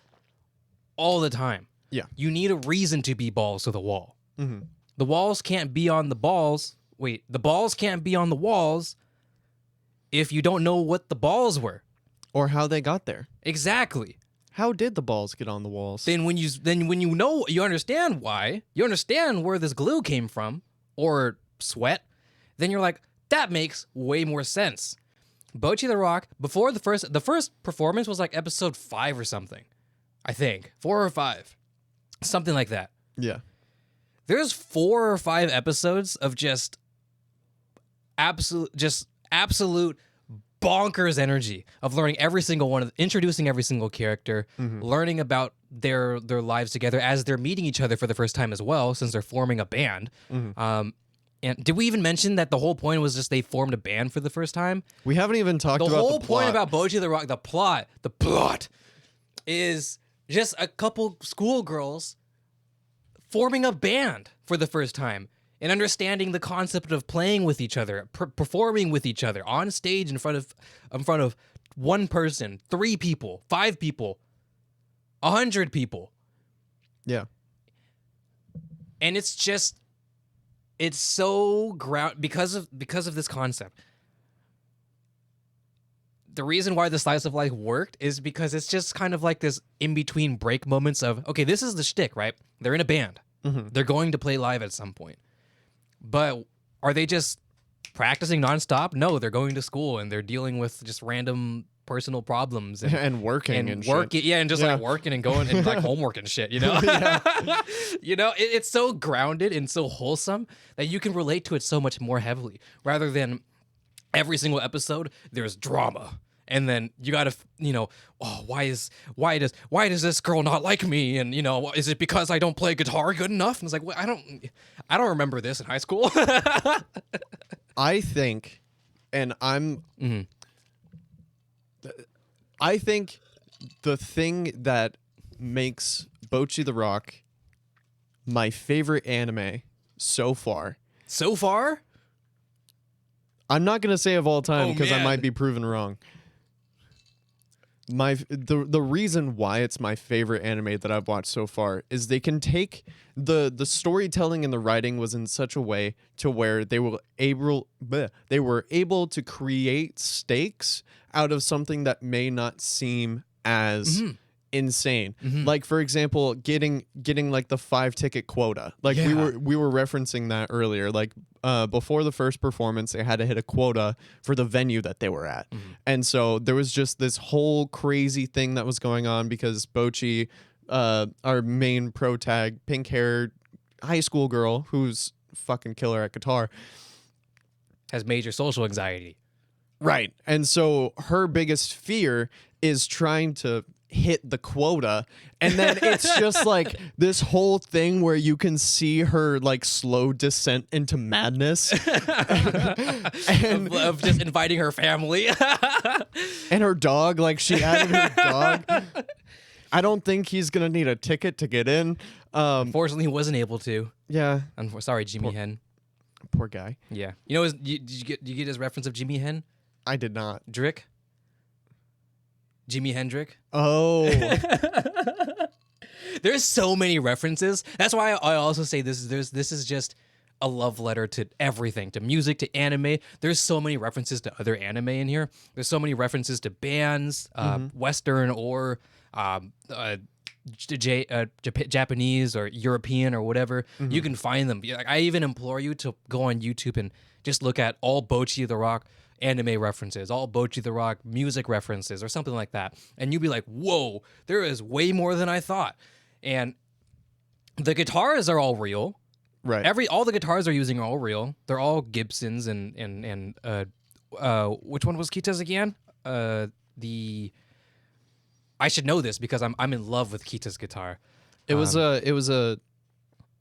all the time. Yeah. You need a reason to be balls to the wall. The walls can't be on the balls. Wait, the balls can't be on the walls if you don't know what the balls were. Or how they got there. Exactly. How did the balls get on the walls? Then when you know, you understand why, you understand where this glue came from, or sweat, then you're like, that makes way more sense. Bocchi the Rock, before the first performance was like episode 5 or something. I think 4 or 5, something like that. Yeah. There's 4 or 5 episodes of just absolute bonkers energy of learning every single one of introducing every single character, learning about their lives together as they're meeting each other for the first time as well, since they're forming a band. And did we even mention that the whole point was just they formed a band for the first time? We haven't even talked The about whole the point plot. about Bocchi the Rock, the plot is just a couple schoolgirls forming a band for the first time and understanding the concept of playing with each other, performing with each other on stage in front of one person, 3 people, 5 people, 100 people. Yeah. And it's so because of this concept. The reason why the slice of life worked is because it's just kind of like this in-between break moments of, okay, this is the shtick, right? They're in a band. They're going to play live at some point. But are they just practicing nonstop? No, they're going to school and they're dealing with just random personal problems And working and working, shit. yeah, and just like working and going and like homework and shit, you know. You know, it's so grounded and so wholesome that you can relate to it so much more heavily, rather than every single episode there's drama. And then you gotta, oh, why does this girl not like me? And is it because I don't play guitar good enough? And it's like, well, I don't remember this in high school. I think, I think the thing that makes Bocchi the Rock my favorite anime so far. So far? I'm not gonna say of all time because I man. might be proven wrong. The reason why it's my favorite anime that I've watched so far is they can take the storytelling and the writing was in such a way to where they were able to create stakes out of something that may not seem as insane. Like, for example, getting like the 5-ticket quota. Like we were referencing that earlier. Like before the first performance, they had to hit a quota for the venue that they were at. And so there was just this whole crazy thing that was going on because Bocchi, our main pro tag, pink-haired high school girl who's fucking killer at guitar, has major social anxiety. Right. And so her biggest fear is trying to hit the quota, and then it's just like this whole thing where you can see her like slow descent into madness and of just inviting her family and her dog, like she added her dog. I don't think he's gonna need a ticket to get in. Unfortunately, he wasn't able to. Yeah. Sorry, Jimmy Hen. Poor guy. Yeah. Did you get his reference of Jimmy Hen? I did not. Drick? Jimi Hendrix. Oh. There's so many references. That's why I also say this is just a love letter to everything, to music, to anime. There's so many references to other anime in here. There's so many references to bands, Western or Japanese or European or whatever. You can find them. I even implore you to go on YouTube and just look at all Bocchi the Rock anime references, all Bocchi the Rock music references or something like that. And you'd be like, whoa, there is way more than I thought. And the guitars are all real. Right. All the guitars they're using are all real. They're all Gibsons and which one was Kita's again? I should know this because I'm in love with Kita's guitar. It was a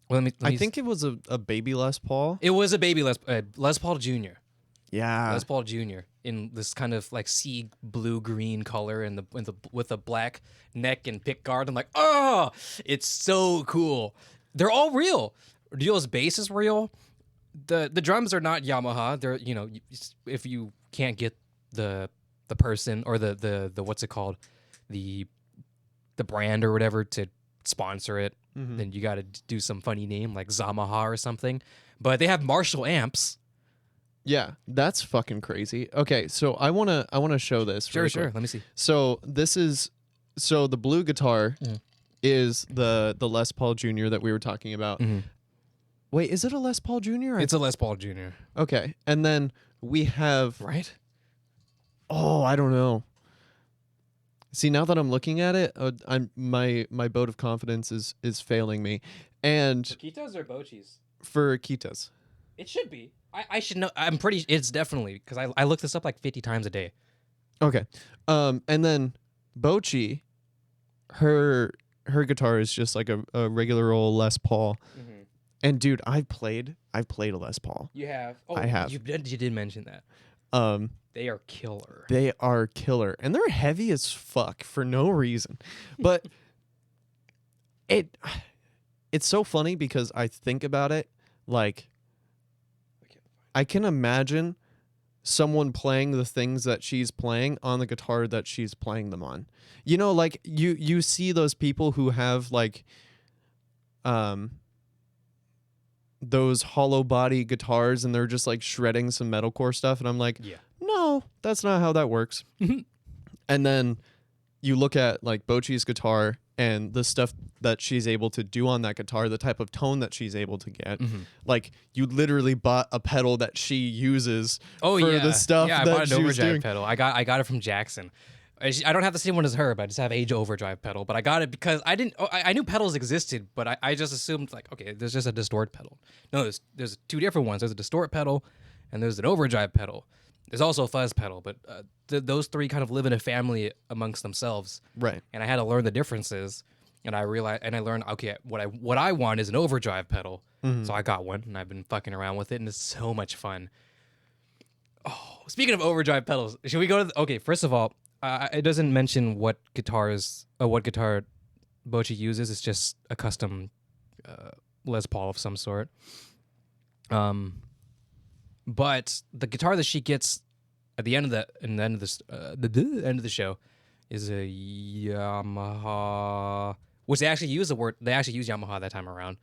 Well, I think it was a baby Les Paul. It was a baby Les Paul Jr. Yeah. Les Paul Jr. in this kind of like sea blue green color and with a black neck and pick guard. I'm like, oh, it's so cool. They're all real. Ryo's bass is real. The drums are not Yamaha. They're if you can't get the person or the what's it called, the brand or whatever to sponsor it, then you got to do some funny name like Zamaha or something. But they have Marshall amps. Yeah, that's fucking crazy. Okay, so I wanna show this. Sure. really quick. Let me see. So the blue guitar is the Les Paul Jr. that we were talking about. Wait, is it a Les Paul Jr.? It's a Les Paul Jr. Okay, and then we have Right? I don't know. See, now that I'm looking at it, my vote of confidence is failing me, and Kitas or Bocchis? for Kitas. It should be. I should know. I'm pretty. It's definitely because I look this up like 50 times a day. Okay, and then Bocchi, her guitar is just like a regular old Les Paul, and dude, I've played a Les Paul. You have. Oh, I have. You did mention that. They are killer. They are killer, and they're heavy as fuck for no reason. But it's so funny because I think about it like I can imagine someone playing the things that she's playing on the guitar that she's playing them on. You know, like you see those people who have like those hollow body guitars and they're just like shredding some metalcore stuff, and I'm like, Yeah. no, that's not how that works. And then you look at like Bocchi's guitar and the stuff that she's able to do on that guitar, the type of tone that she's able to get. Like you literally bought a pedal that she uses for the stuff I that bought an she was overdrive doing. pedal. I got it from Jackson. I don't have the same one as her, but I just have Age Overdrive pedal. But I got it because I knew pedals existed, but I just assumed like, okay, there's just a distort pedal. No, there's two different ones. There's a distort pedal, and there's an overdrive pedal. There's also a fuzz pedal, but those three kind of live in a family amongst themselves. Right. And I had to learn the differences, and I learned, okay, what I want is an overdrive pedal. So I got one, and I've been fucking around with it, and it's so much fun. Oh, speaking of overdrive pedals, should we go to okay, first of all, it doesn't mention what guitar Bocchi uses. It's just a custom Les Paul of some sort. But the guitar that she gets at the end of the show is a Yamaha, which they actually use Yamaha that time around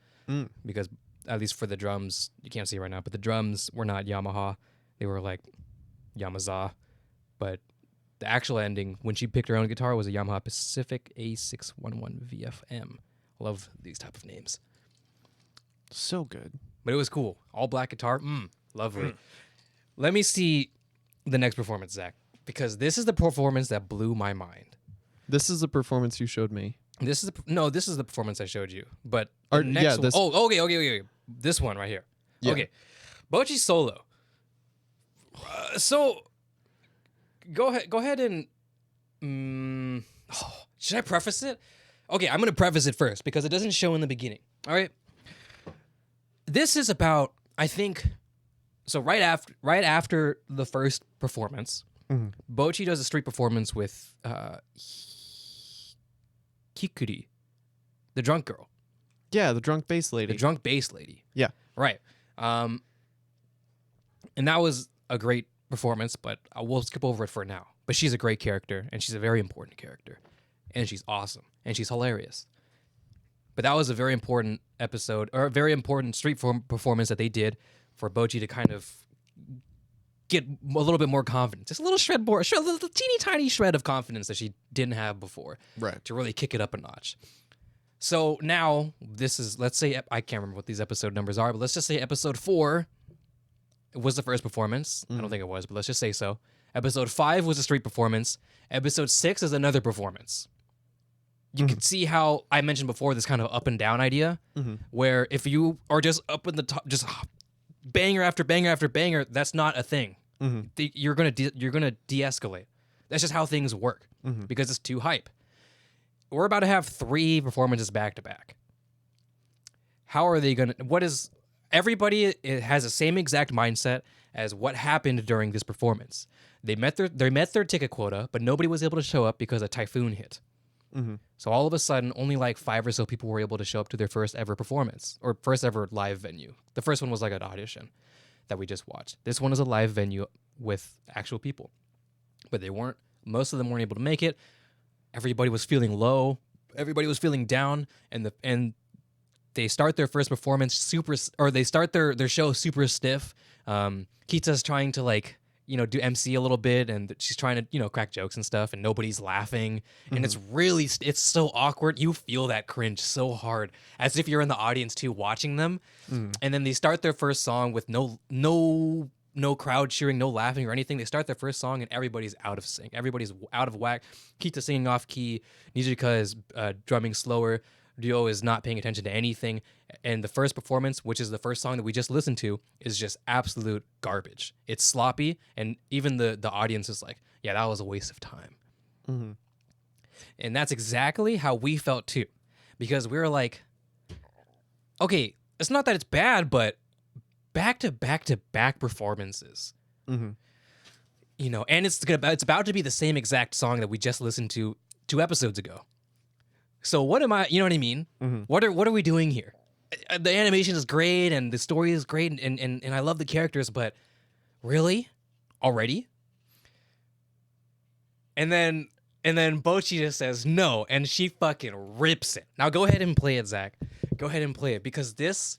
because at least for the drums, you can't see it right now, but the drums were not Yamaha, they were like Yamaza, but the actual ending when she picked her own guitar was a Yamaha Pacific A611 VFM. Love these type of names. So good. But it was cool. All black guitar. Lovely. Let me see the next performance, Zach, because this is the performance that blew my mind. This is the performance you showed me. This is the performance I showed you. But okay. This one right here. Yeah. Okay. Bocchi solo. So go ahead and should I preface it? Okay, I'm going to preface it first because it doesn't show in the beginning. All right. This is about, I think, so right after the first performance, Bocchi does a street performance with Kikuri, the drunk girl. Yeah, the drunk bass lady. The drunk bass lady. Yeah. Right. And that was a great performance, but we'll skip over it for now. But she's a great character, and she's a very important character. And she's awesome, and she's hilarious. But that was a very important episode, or a very important street performance that they did for Bocchi to kind of get a little bit more confidence. Just a little little teeny tiny shred of confidence that she didn't have before. Right. To really kick it up a notch. So now, this is, let's say, I can't remember what these episode numbers are, but let's just say episode 4 was the first performance. I don't think it was, but let's just say so. Episode 5 was a street performance. Episode 6 is another performance. You can see how I mentioned before this kind of up and down idea, where if you are just up in the top, just banger after banger after banger, that's not a thing. You're gonna de-escalate. That's just how things work because it's too hype. We're about to have 3 performances back to back. How are they gonna? What is everybody has the same exact mindset as what happened during this performance. They met their ticket quota, but nobody was able to show up because a typhoon hit. So all of a sudden, only like 5 or so people were able to show up to their first ever performance or first ever live venue. The first one was like an audition that we just watched. This one is a live venue with actual people, but most of them weren't able to make it. Everybody was feeling low. Everybody was feeling down, and they start their first performance they start their show super stiff. Kita's trying to do MC a little bit, and she's trying to, crack jokes and stuff, and nobody's laughing. And it's so awkward. You feel that cringe so hard, as if you're in the audience too watching them. And then they start their first song with no no crowd cheering, no laughing or anything. They start their first song and everybody's out of sync. Everybody's out of whack. Kita singing off key. Nijuka is drumming slower. Ryo is not paying attention to anything. And the first performance, which is the first song that we just listened to, is just absolute garbage. It's sloppy, and even the audience is like, yeah, that was a waste of time. Mm-hmm. And that's exactly how we felt too. Because we were like, okay, it's not that it's bad, but back to back performances. Mm-hmm. You know, and it's about to be the same exact song that we just listened to 2 episodes ago. So what am I, you know what I mean? Mm-hmm. What are we doing here? The animation is great and the story is great and I love the characters, but really? Already? And then Bocchi just says no, and she fucking rips it. Now go ahead and play it, Zach. Go ahead and play it, because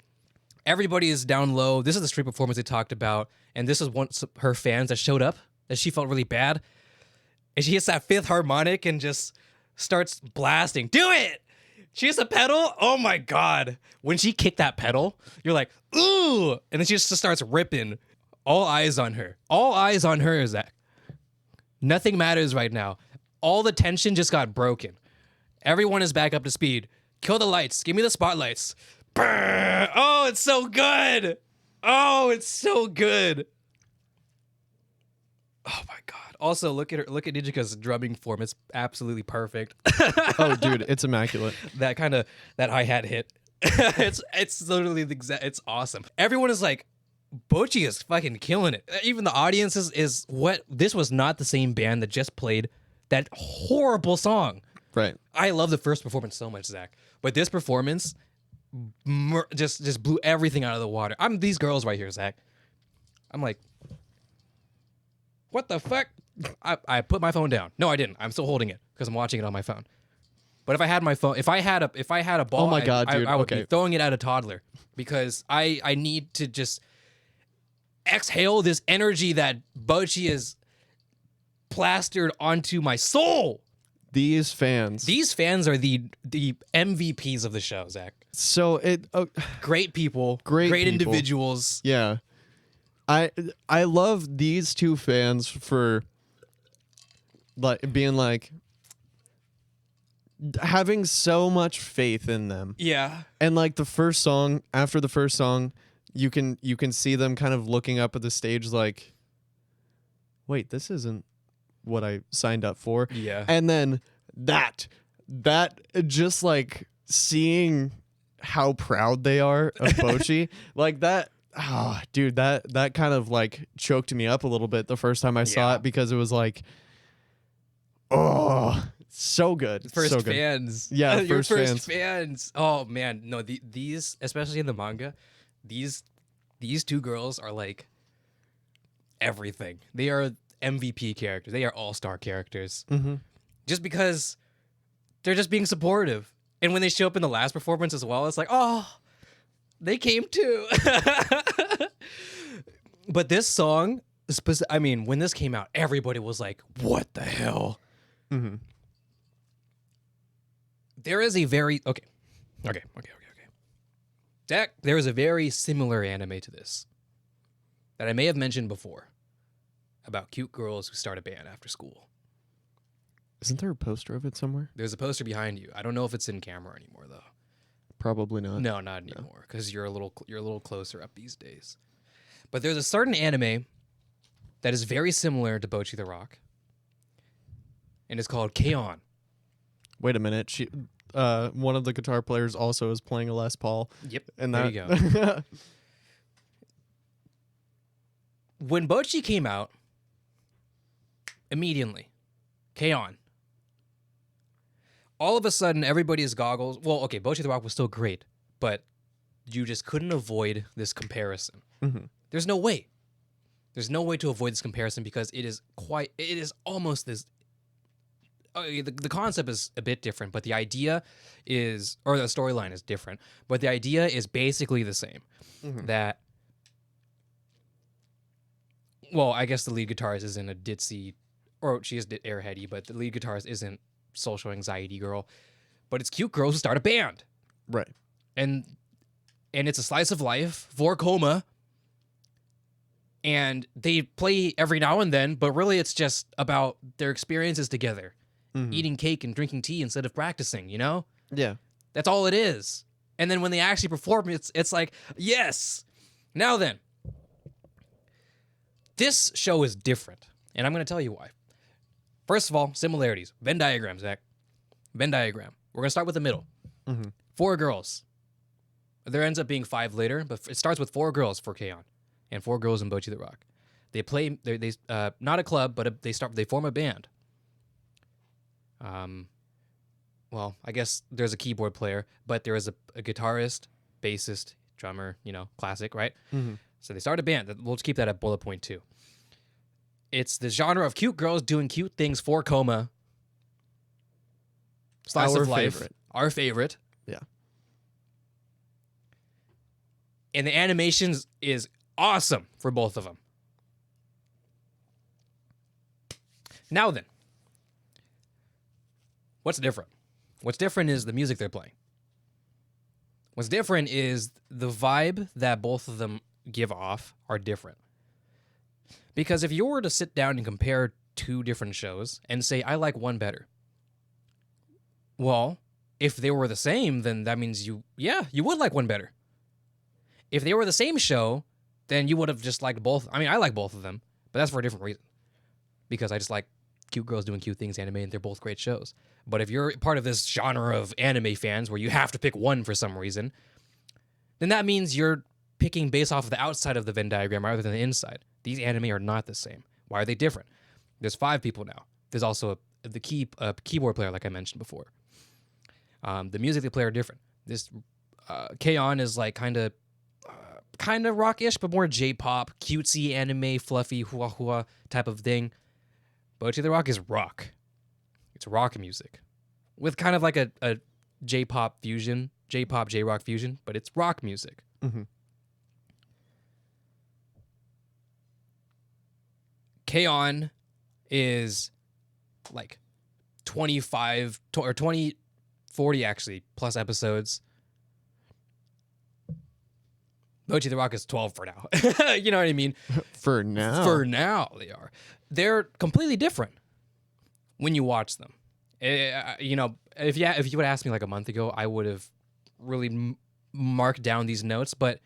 everybody is down low. This is the street performance they talked about, and this is one her fans that showed up that she felt really bad. And she hits that 5th harmonic and just starts blasting. Do it! She hits a pedal. Oh my god! When she kicked that pedal, you're like, ooh! And then she just starts ripping. All eyes on her. All eyes on her, Zach. Nothing matters right now. All the tension just got broken. Everyone is back up to speed. Kill the lights. Give me the spotlights. Brrr. Oh, it's so good. Oh, it's so good. Oh my god. Also, look at Nijuka's drumming form. It's absolutely perfect. Oh, dude, it's immaculate. that hi-hat hit. it's literally the exact. It's awesome. Everyone is like, Bocchi is fucking killing it. Even the audience is what. This was not the same band that just played that horrible song. Right. I love the first performance so much, Zach, but this performance just blew everything out of the water. I'm these girls right here, Zach. I'm like, what the fuck? I put my phone down. No, I didn't. I'm still holding it because I'm watching it on my phone. But if I had my phone, if I had a ball, Oh my god, dude. I would okay. be throwing it at a toddler, because I need to just exhale this energy that Bocchi is plastered onto my soul. These fans are the MVPs of the show, Zach. So Great people, Great people. individuals. Yeah. I love these 2 fans for like being like having so much faith in them. Yeah. And like after the first song, you can see them kind of looking up at the stage like, wait, this isn't what I signed up for. Yeah. And then that just like seeing how proud they are of Bocchi, like that. Oh, dude, that kind of like choked me up a little bit the first time I saw it, because it was like, oh, so good. First so good. fans. Yeah, your first fans. Oh man, no, these, especially in the manga, these 2 girls are like everything. They are MVP characters. They are all-star characters. Mm-hmm. Just because they're just being supportive. And when they show up in the last performance as well, it's like, oh, they came too. But this song, I mean, when this came out, everybody was like, what the hell? Mm-hmm. There is a very... Okay. Zach, there is a very similar anime to this that I may have mentioned before, about cute girls who start a band after school. Isn't there a poster of it somewhere? There's a poster behind you. I don't know if it's in camera anymore, though. Probably not. No, not anymore, because you're a little closer up these days. But there's a certain anime that is very similar to Bocchi the Rock, and it's called K-On! Wait a minute. One of the guitar players also is playing a Les Paul. Yep. And there you go. When Bocchi came out, immediately, K-On! All of a sudden, everybody's goggles. Well, okay, Bocchi the Rock was still great, but you just couldn't avoid this comparison. Mm-hmm. There's no way. There's no way to avoid this comparison, because it is almost this. The concept is a bit different, but the idea is, or the storyline is different, but the idea is basically the same. Mm-hmm. That, well, I guess the lead guitarist isn't a ditzy, or she is airheady, but the lead guitarist isn't social anxiety girl, but it's cute girls who start a band. Right. And it's a slice of life for Coma. And they play every now and then, but really it's just about their experiences together, eating cake and drinking tea instead of practicing, you know? Yeah. That's all it is. And then when they actually perform, it's like, yes. Now then, this show is different, and I'm going to tell you why. First of all, similarities. Venn diagram, Zach. Venn diagram. We're going to start with the middle. 4 girls. There ends up being 5 later, but it starts with 4 girls for K-On! And 4 girls in Bocchi the Rock. They play, they not a club, but they form a band. Well, I guess there's a keyboard player, but there is a guitarist, bassist, drummer, you know, classic, right? So they start a band. We'll just keep that at bullet point 2. It's the genre of cute girls doing cute things for coma. Slice Our of life. favorite. Our favorite. Yeah. And the animations is awesome for both of them. Now then, what's different? What's different is the music they're playing. What's different is the vibe that both of them give off are different. Because if you were to sit down and compare 2 different shows and say, I like one better, well, if they were the same, then that means you would like one better. If they were the same show, then you would have just liked both. I mean, I like both of them, but that's for a different reason. Because I just like cute girls doing cute things anime, and they're both great shows. But if you're part of this genre of anime fans where you have to pick one for some reason, then that means you're picking based off of the outside of the Venn diagram rather than the inside. These anime are not the same. Why are they different? There's 5 people now. There's also the keyboard player, like I mentioned before. The music they play are different. This K-On! Is like kind of rock-ish, but more J-pop, cutesy anime, fluffy, hua-hua type of thing. Bocchi the Rock is rock. It's rock music with kind of like a J-pop fusion, J-pop, J-rock fusion, but it's rock music. K-On! Is like 25 or 20, 40 actually, plus episodes. Bocchi the Rock is 12 for now. You know what I mean? For now. For now, they are. They're completely different when you watch them. You know, if you would ask me like a month ago, I would have really marked down these notes, but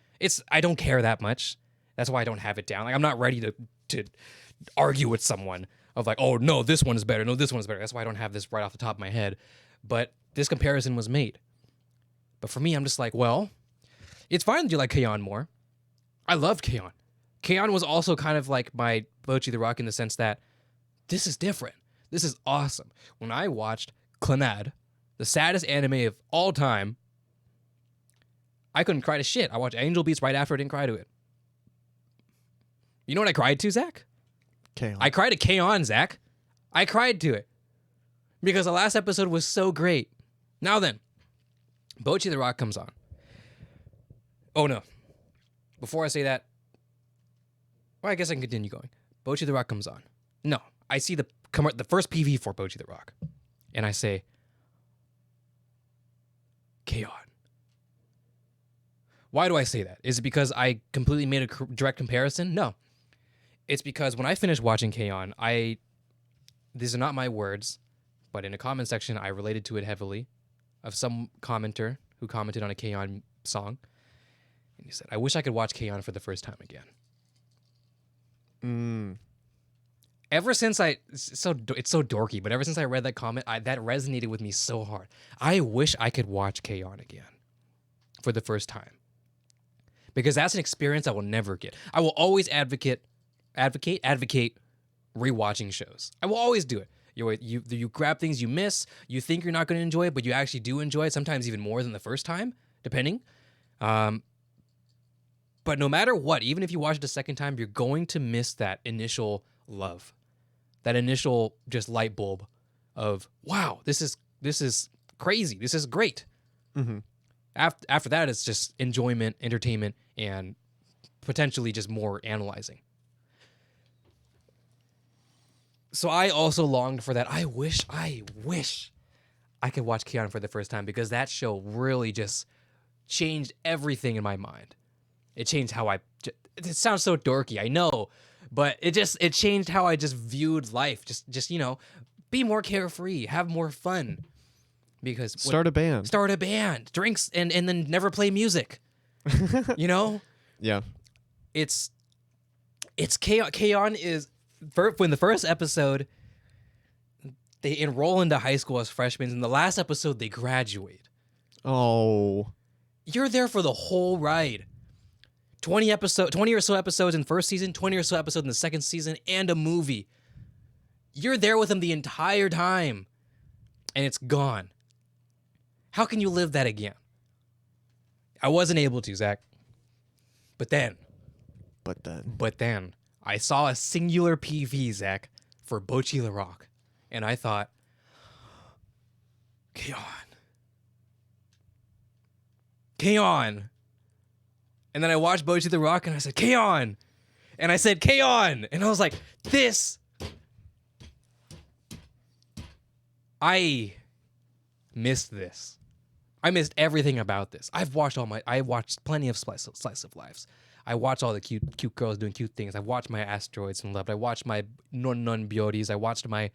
I don't care that much. That's why I don't have it down. Like I'm not ready to argue with someone of like, oh no, this one is better. No, this one is better. That's why I don't have this right off the top of my head. But this comparison was made. But for me, I'm just like, well, it's fine that you like K-On! More. I love K-On! K-On! Was also kind of like my Bocchi the Rock in the sense that this is different. This is awesome. When I watched Uned, the saddest anime of all time, I couldn't cry to shit. I watched Angel Beats right after I didn't cry to it. You know what I cried to, Zach? K-On! I cried to K-On!, Zach. I cried to it. Because the last episode was so great. Now then, Bocchi the Rock comes on. Oh no. Before I say that, well, I guess I can continue going. Bocchi the Rock comes on. No, I see the first PV for Bocchi the Rock. And I say, K-On! Why do I say that? Is it because I completely made a direct comparison? No. It's because when I finished watching K-On!, these are not my words, but in a comment section, I related to it heavily of some commenter who commented on a K-On! Song. And he said, I wish I could watch K-On! For the first time again. Ever since it's so dorky, but ever since I read that comment, that resonated with me so hard. I wish I could watch K-On! Again for the first time. Because that's an experience I will never get. I will always advocate rewatching shows. I will always do it. You grab things you miss, you think you're not going to enjoy it, but you actually do enjoy it, sometimes even more than the first time, depending. But no matter what, even if you watch it a second time, you're going to miss that initial love, that initial just light bulb of, wow, this is crazy. This is great. After that, it's just enjoyment, entertainment, and potentially just more analyzing. So I also longed for that. I wish I could watch K-On! For the first time because that show really just changed everything in my mind. It changed how it sounds so dorky, I know, but it changed how I just viewed life. Just be more carefree, have more fun. Because Start a band, drinks, and then never play music. You know, Yeah. it's K-On! K-On! Is when the first episode they enroll into high school as freshmen, and the last episode they graduate. Oh. You're there for the whole ride. 20 or so episodes in the first season, 20 or so episodes in the second season, and a movie. You're there with them the entire time, and it's gone. How can you live that again? I wasn't able to, Zach. But then, I saw a singular PV, Zach, for Bocchi the Rock, and I thought, K-On! And then I watched Bocchi the Rock, and I said, K-On! And I said, K-On! And I was like, I missed this. I missed everything about this. I watched plenty of slice of lives. I watched all the cute girls doing cute things. I watched my Asteroids and Love. I watched my non beauties. I watched my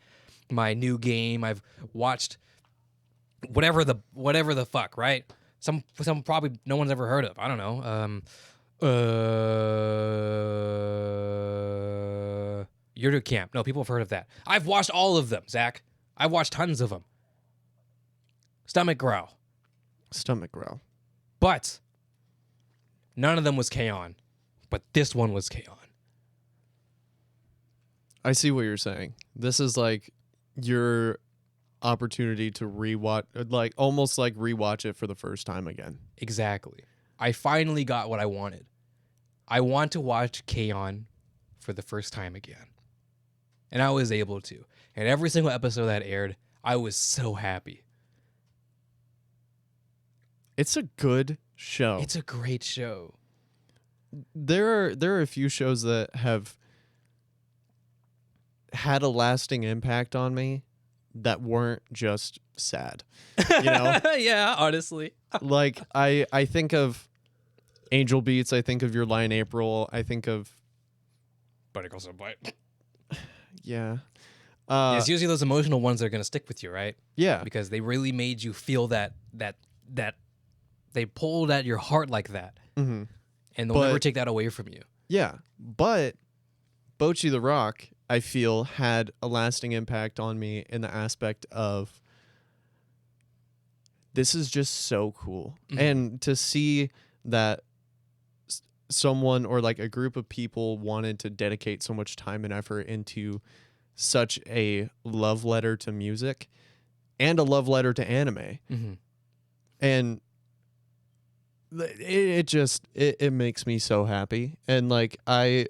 new game. I've watched whatever the fuck, right? Some probably no one's ever heard of. I don't know. Yurdu Camp. No, people have heard of that. I've watched all of them, Zach. I've watched tons of them. Stomach Growl. But none of them was K-On! But this one was K-On! I see what you're saying. This is like your opportunity to rewatch, like almost like rewatch it for the first time again. Exactly. I finally got what I wanted. I want to watch K-On! For the first time again. And I was able to. And every single episode that aired, I was so happy. It's a good show. It's a great show. There are a few shows that have had a lasting impact on me that weren't just sad. You know? Yeah, honestly. Like I think of Angel Beats, I think of Your Lie in April, I think of Better Call Saul. yeah. It's usually those emotional ones that are going to stick with you, right? Yeah. Because they really made you feel that they pulled at your heart like that. Mm-hmm. And they'll never take that away from you. Yeah. But Bocchi the Rock, I feel, had a lasting impact on me in the aspect of this is just so cool. Mm-hmm. And to see that someone or like a group of people wanted to dedicate so much time and effort into such a love letter to music and a love letter to anime. Mm-hmm. And it just makes me so happy. And like I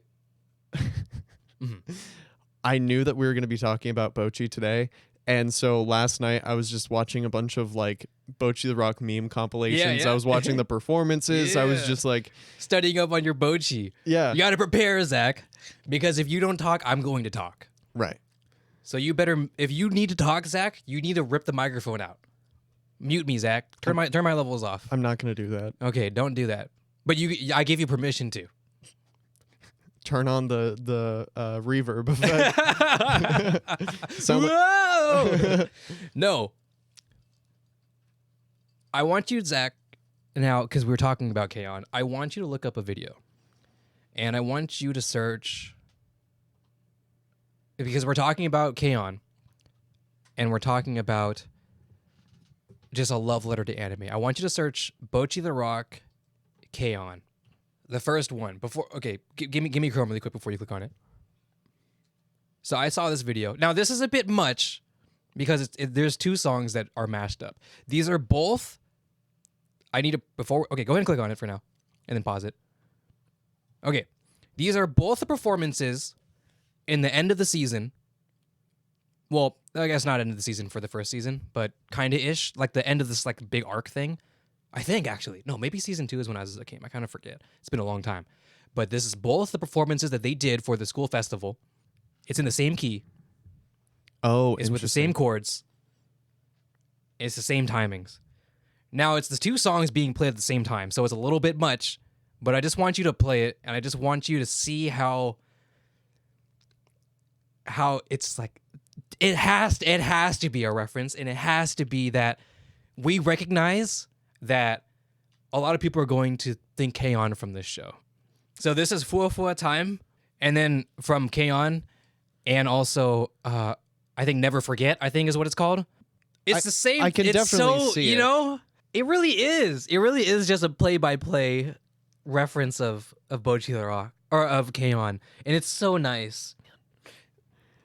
knew that we were going to be talking about Bocchi today, and so last night I was just watching a bunch of like Bocchi the Rock meme compilations. Yeah. I was watching the performances. I was just like studying up on your Bocchi. Yeah. You got to prepare, Zach, because if you don't talk, I'm going to talk. Right. So you better, if you need to talk, Zach, you need to rip the microphone out. Mute me, Zach. Turn my levels off. I'm not going to do that. Okay, don't do that. But I give you permission to. Turn on the reverb effect. Whoa! No. I want you, Zach, now, because we were talking about K-On!, I want you to look up a video. And I want you to search, because we're talking about K-On!, and we're talking about just a love letter to anime. I want you to search Bocchi the Rock, K-On!, the first one. Give me Chrome really quick before you click on it. So I saw this video. Now this is a bit much because there's two songs that are mashed up. These are both. Go ahead and click on it for now, and then pause it. Okay, these are both the performances in the end of the season. Well, I guess not end of the season for the first season, but kind of ish, like the end of this like big arc thing. I think actually, no, maybe season 2 is when Azusa came. I kind of forget. It's been a long time, but this is both the performances that they did for the school festival. It's in the same key. Oh, it's with the same chords. It's the same timings. Now it's the two songs being played at the same time, so it's a little bit much, but I just want you to play it, and I just want you to see how it's like it has to be a reference, and it has to be that we recognize that a lot of people are going to think K-On! From this show. So this is Fuwa Time, and then from K-On! And also I think Never Forget, I think is what it's called. It's the same. I can it's definitely so, see you it. know, it really is. It really is just a play-by-play reference of Bocchi the Rock or of K-On! And it's so nice.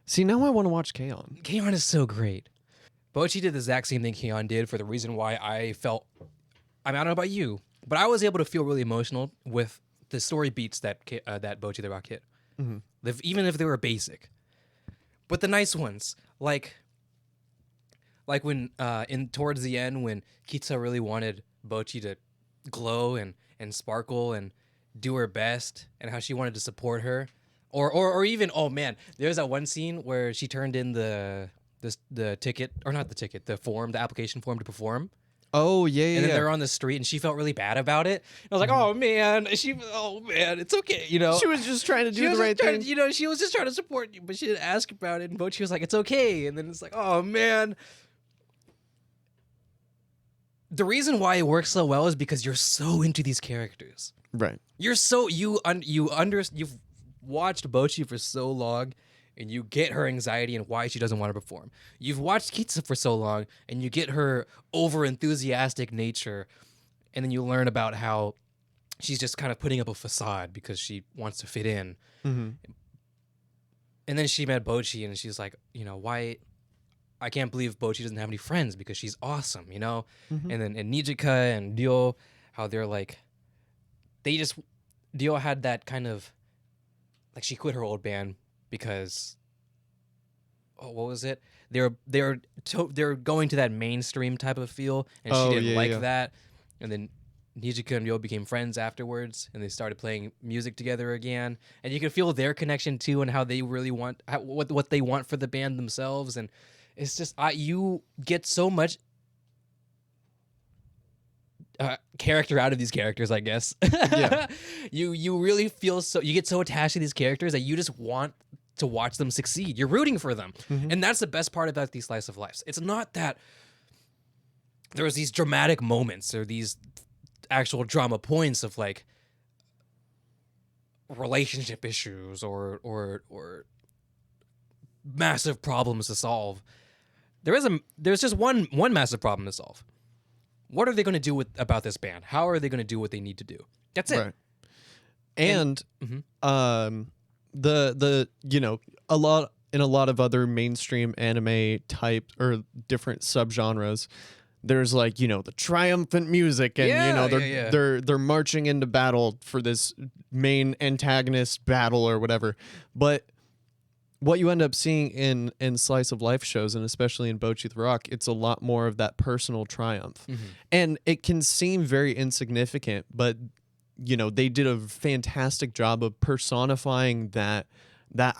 See, now I want to watch K-On! K-On! Is so great. Bocchi did the exact same thing K-On! Did for the reason why I felt, I don't know about you, but I was able to feel really emotional with the story beats that that Bocchi the Rock hit. Even if they were basic. But the nice ones, like when in towards the end when Kitsa really wanted Bocchi to glow and sparkle and do her best, and how she wanted to support her, or even, oh man, there's that one scene where she turned in the ticket, or not the ticket, the application form to perform. Oh yeah, And then they're on the street, and she felt really bad about it. And I was like, oh man, it's okay, you know. She was just trying to She do was the right just trying- thing. You know, she was just trying to support you, but she didn't ask about it. And Bocchi was like, it's okay. And then it's like, oh man. The reason why it works so well is because you're so into these characters. Right. You're so you've watched Bocchi for so long, and you get her anxiety and why she doesn't want to perform. You've watched Kitsa for so long, and you get her over enthusiastic nature, and then you learn about how she's just kind of putting up a facade because she wants to fit in. Mm-hmm. And then she met Bocchi, and she's like, you know, why? I can't believe Bocchi doesn't have any friends because she's awesome, you know? Mm-hmm. And then Nijika and Dio, how they're like, Dio had that kind of, like, she quit her old band because, what was it? They're going to that mainstream type of feel, and she didn't like that. And then Nijika and Dio became friends afterwards, and they started playing music together again. And you can feel their connection too, and how they really want what they want for the band themselves. And it's just you get so much character out of these characters, I guess. Yeah. You really feel you get so attached to these characters that you just want to watch them succeed. You're rooting for them. Mm-hmm. And that's the best part about these slice of lives. It's not that there's these dramatic moments or these actual drama points of like relationship issues or massive problems to solve. There's just one massive problem to solve. What are they going to do about this band? How are they going to do what they need to do? That's it. Right. And Mhm. the you know, a lot of other mainstream anime type or different subgenres, there's like, you know, the triumphant music, and you know, they're marching into battle for this main antagonist battle or whatever. But what you end up seeing in slice of life shows, and especially in Bocchi the Rock, it's a lot more of that personal triumph. Mhm. And it can seem very insignificant, but you know, they did a fantastic job of personifying that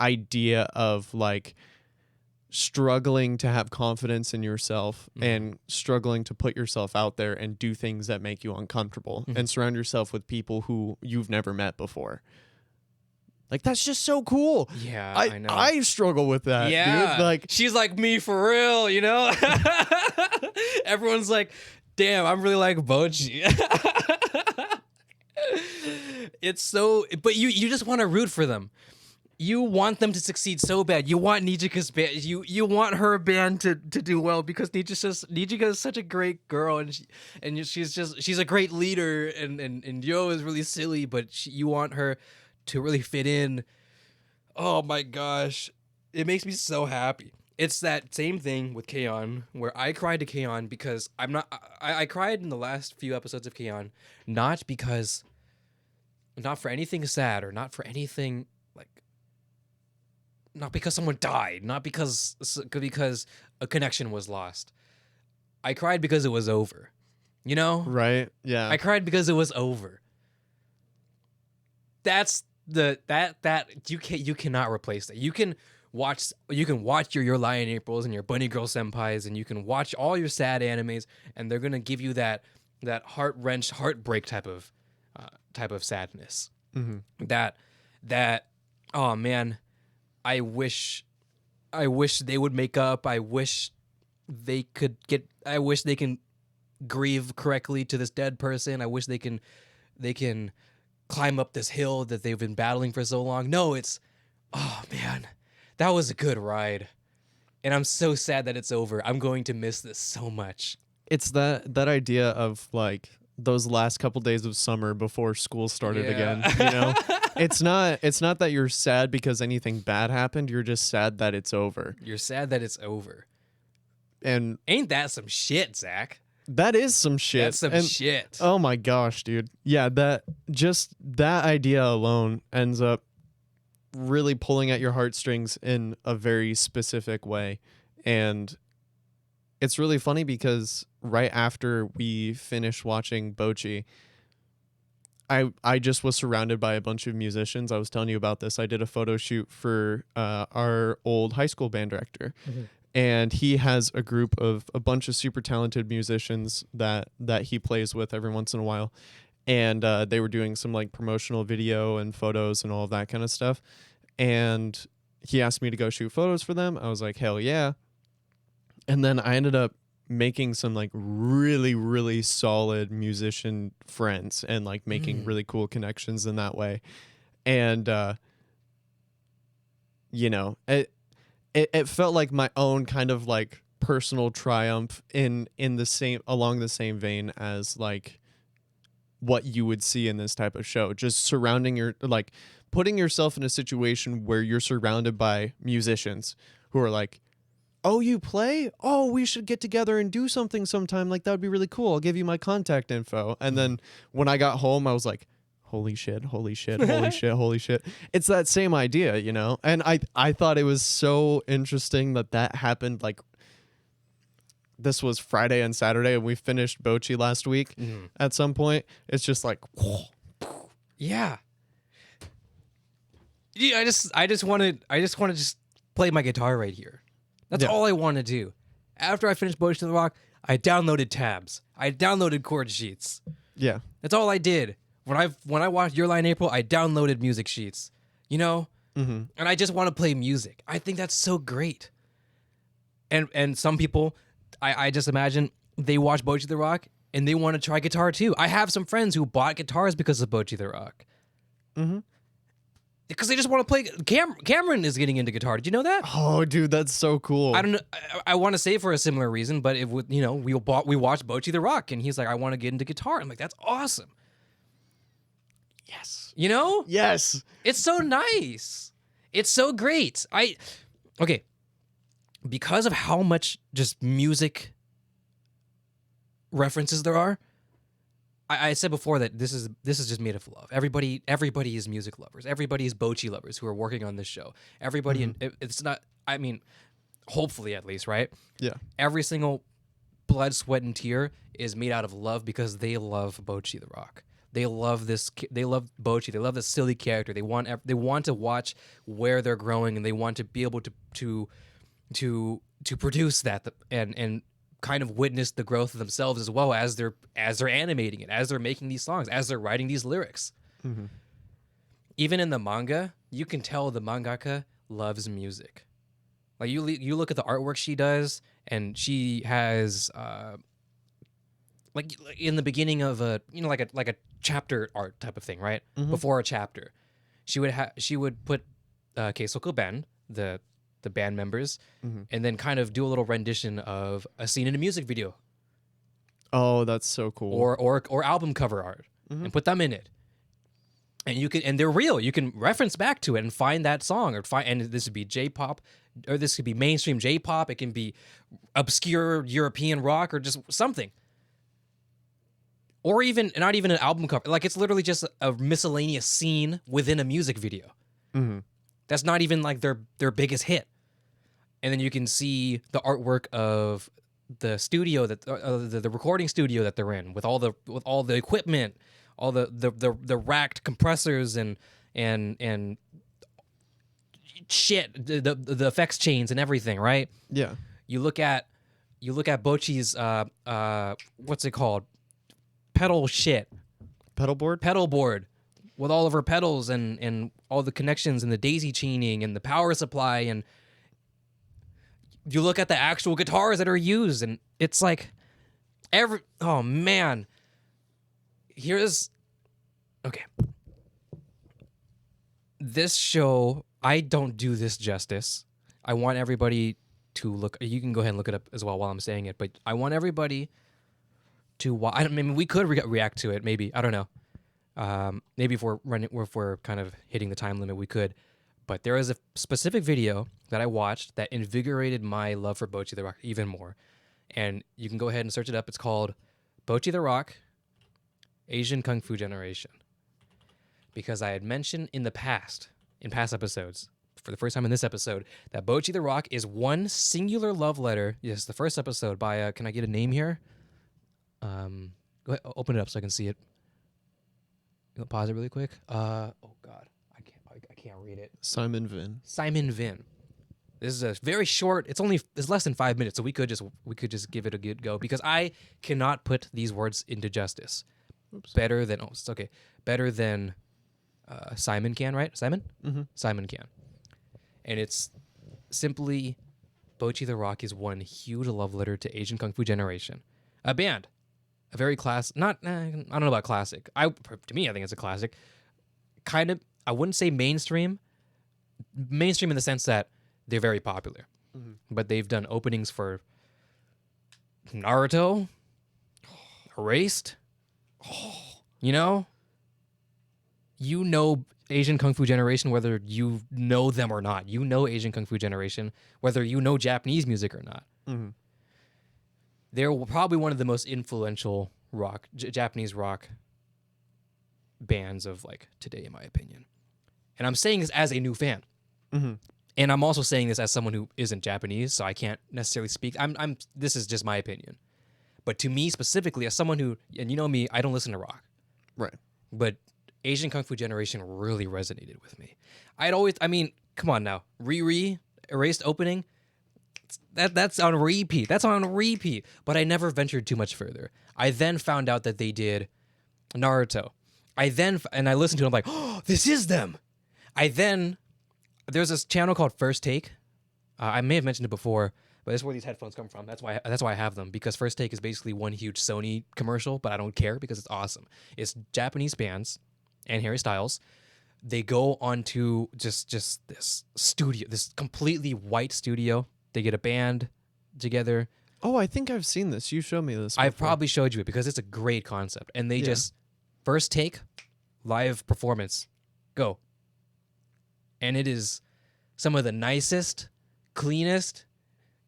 idea of like struggling to have confidence in yourself and struggling to put yourself out there and do things that make you uncomfortable and surround yourself with people who you've never met before. Like, that's just so cool. Yeah, I know. I struggle with that. Yeah, dude. Like, she's like me for real, you know. Everyone's like, "Damn, I'm really like Bocchi." It's so, but you just want to root for them. You want them to succeed so bad. You want Nijika's band. You want her band to do well because Nijika is such a great girl, and she's a great leader, and Yo is really silly, but you want her to really fit in. Oh my gosh, it makes me so happy. It's that same thing with K-On! Where I cried to K-On! Because I cried in the last few episodes of K-On! Not for anything sad, or not for anything like, not because someone died, not because a connection was lost. I cried because it was over. You know? right? Yeah. I cried because it was over. That's that you cannot replace that. You can watch your Lion Aprils and your Bunny Girl Senpais, and you can watch all your sad animes, and they're gonna give you that heart-wrenched heartbreak type of type of sadness. Mm-hmm. That oh man, I wish they would make up. I wish they can grieve correctly to this dead person. I wish they can climb up this hill that they've been battling for so long. No, it's oh man, that was a good ride. And I'm so sad that it's over. I'm going to miss this so much. It's that idea of like those last couple days of summer before school started again, you know? It's not that you're sad because anything bad happened, you're just sad that it's over. You're sad that it's over. And ain't that some shit, Zach? That is some shit. That's some shit. Oh my gosh, dude. Yeah, that idea alone ends up really pulling at your heartstrings in a very specific way. And it's really funny because right after we finished watching Bocchi, I just was surrounded by a bunch of musicians. I was telling you about this. I did a photo shoot for our old high school band director. Mm-hmm. And he has a group of a bunch of super talented musicians that he plays with every once in a while. And they were doing some like promotional video and photos and all of that kind of stuff. And he asked me to go shoot photos for them. I was like, hell yeah. And then I ended up making some like really, really solid musician friends and like making really cool connections in that way. And, you know, it felt like my own kind of like personal triumph in the same, along the same vein as like what you would see in this type of show, just surrounding putting yourself in a situation where you're surrounded by musicians who are like, oh, you play? Oh, we should get together and do something sometime. Like, that would be really cool. I'll give you my contact info. And then when I got home, I was like, holy shit, holy shit, holy shit, holy shit. It's that same idea, you know? And I thought it was so interesting that happened. Like, this was Friday and Saturday, and we finished Bocchi last week at some point. It's just like, yeah. Yeah, I just want to just play my guitar right here. That's all I want to do. After I finished Bocchi the Rock, I downloaded tabs. I downloaded chord sheets. Yeah. That's all I did. When I watched Your Lie in April, I downloaded music sheets. You know? Mm-hmm. And I just want to play music. I think that's so great. And some people, I just imagine they watch Bocchi the Rock and they want to try guitar too. I have some friends who bought guitars because of Bocchi the Rock. Mm-hmm. Because they just want to play. Cameron is getting into guitar. Did you know that? Oh, dude, that's so cool. I don't know. I want to say for a similar reason, but it would, you know, we watched Bocchi the Rock, and he's like, I want to get into guitar. I'm like, that's awesome. Yes. You know? Yes. It's so nice. It's so great. Okay. Because of how much just music references there are, I said before that this is just made of love. Everybody is music lovers. Everybody is Bocchi lovers who are working on this show. Everybody, it's not. I mean, hopefully at least, right? Yeah. Every single blood, sweat, and tear is made out of love because they love Bocchi the Rock. They love this. They love Bocchi. They love this silly character. They want to watch where they're growing, and they want to be able to produce that and kind of witness the growth of themselves as well as they're animating it, as they're making these songs, as they're writing these lyrics. Mm-hmm. Even in the manga, you can tell the mangaka loves music. Like you look at the artwork she does, and she has like in the beginning of a like a chapter art type of thing, right? Mm-hmm. Before a chapter, she would put Keisoku Ben, the band members, and then kind of do a little rendition of a scene in a music video. Oh, that's so cool. Or album cover art, and put them in it. And they're real. You can reference back to it and find that song, and this would be J-pop, or this could be mainstream J-pop. It can be obscure European rock, or just something. Or even not even an album cover. Like, it's literally just a miscellaneous scene within a music video. Mm-hmm. That's not even like their biggest hit. And then you can see the artwork of the studio that the recording studio that they're in, with all the equipment, all the racked compressors and shit, the effects chains and everything, right? Yeah. You look at Bocchi's what's it called? Pedal shit. pedal board. pedal board with all of her pedals and all the connections and the daisy chaining and the power supply, and you look at the actual guitars that are used, and it's like oh man. Okay. This show, I don't do this justice. I want everybody to look. You can go ahead and look it up as well while I'm saying it, but I want everybody to watch. I mean, we could react to it, maybe. I don't know. Maybe if we're kind of hitting the time limit, we could. But there is a specific video that I watched that invigorated my love for Bocchi the Rock even more. And you can go ahead and search it up. It's called Bocchi the Rock, Asian Kung Fu Generation. Because I had mentioned in past episodes, for the first time in this episode, that Bocchi the Rock is one singular love letter. Yes, the first episode by, can I get a name here? Go ahead, open it up so I can see it. Pause it really quick. Oh God, I can't read it. Simon Vin. Simon Vin. This is a very short. It's less than 5 minutes, so we could just give it a good go because I cannot put these words into justice. Oops. Better than Simon can, right? Simon? Mm-hmm. Simon can. And it's simply Bocchi the Rock is one huge love letter to Asian Kung Fu Generation. A band. A very I don't know about classic. To me, I think it's a classic. Kind of, I wouldn't say mainstream. Mainstream in the sense that they're very popular. Mm-hmm. But they've done openings for Naruto, Erased. You know Asian Kung Fu Generation whether you know them or not. You know Asian Kung Fu Generation whether you know Japanese music or not. Mm-hmm. They're probably one of the most influential Japanese rock bands of like today, in my opinion. And I'm saying this as a new fan. Mm-hmm. And I'm also saying this as someone who isn't Japanese, so I can't necessarily speak. This is just my opinion. But to me specifically, as someone who, and you know me, I don't listen to rock. Right. But Asian Kung Fu Generation really resonated with me. Come on now. Erased opening, that's on repeat. That's on repeat. But I never ventured too much further. I then found out that they did Naruto. And I listened to it, I'm like, oh, this is them. There's this channel called First Take. I may have mentioned it before, but that's where these headphones come from. That's why I have them, because First Take is basically one huge Sony commercial, but I don't care because it's awesome. It's Japanese bands and Harry Styles. They go onto just this studio, this completely white studio. They get a band together. Oh, I think I've seen this. You showed me this before. I've probably showed you it because it's a great concept. And they just First Take, live performance, go. And it is some of the nicest, cleanest,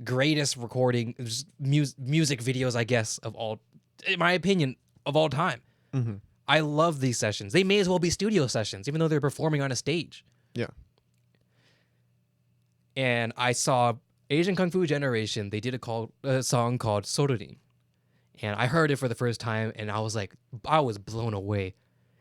greatest recording music videos, I guess, of all, in my opinion, of all time. Mm-hmm. I love these sessions. They may as well be studio sessions, even though they're performing on a stage. Yeah. And I saw Asian Kung Fu Generation. They did a song called Sorurin. And I heard it for the first time, and I was blown away.